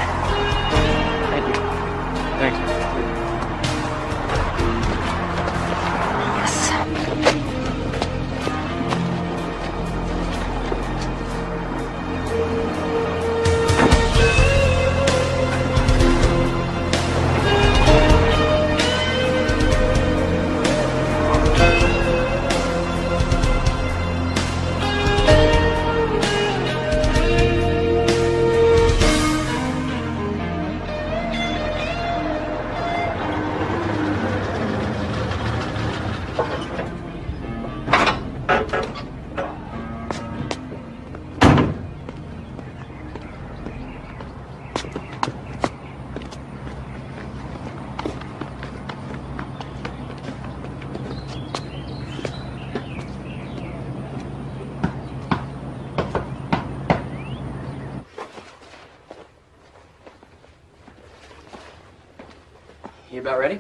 You about ready?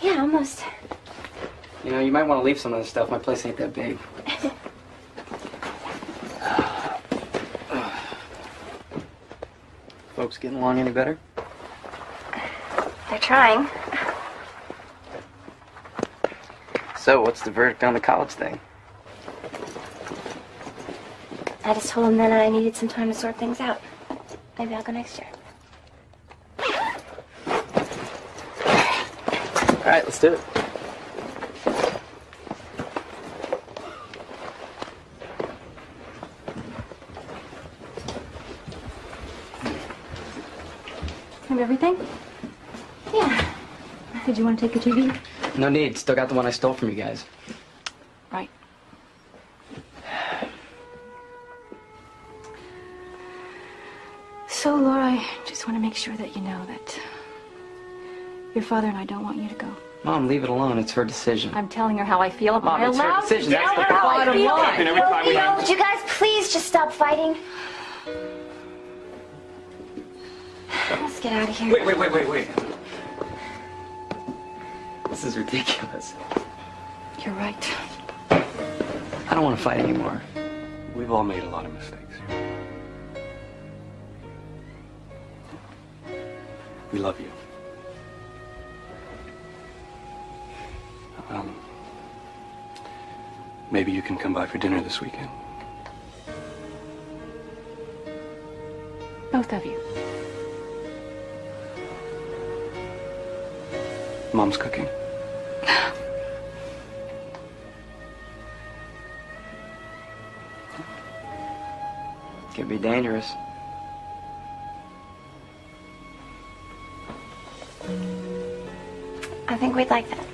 Yeah, almost. You know, you might want to leave some of this stuff. My place ain't that big. Folks getting along any better? They're trying. So, what's the verdict on the college thing? I just told them that I needed some time to sort things out. Maybe I'll go next year. All right, let's do it. Have everything? Yeah. Did you want to take the TV? No need. Still got the one I stole from you guys. Right. So, Laura, I just want to make sure that you know that your father and I don't want you to go. Mom, leave it alone. It's her decision. I'm telling her how I feel about Mom, it. it's her decision. That's the How I bottom feel. line. And every time we Would you guys please just stop fighting? Let's get out of here. Wait. This is ridiculous. You're right. I don't want to fight anymore. We've all made a lot of mistakes. We love you. Maybe you can come by for dinner this weekend. Both of you. Mom's cooking. Could be dangerous. I think we'd like that.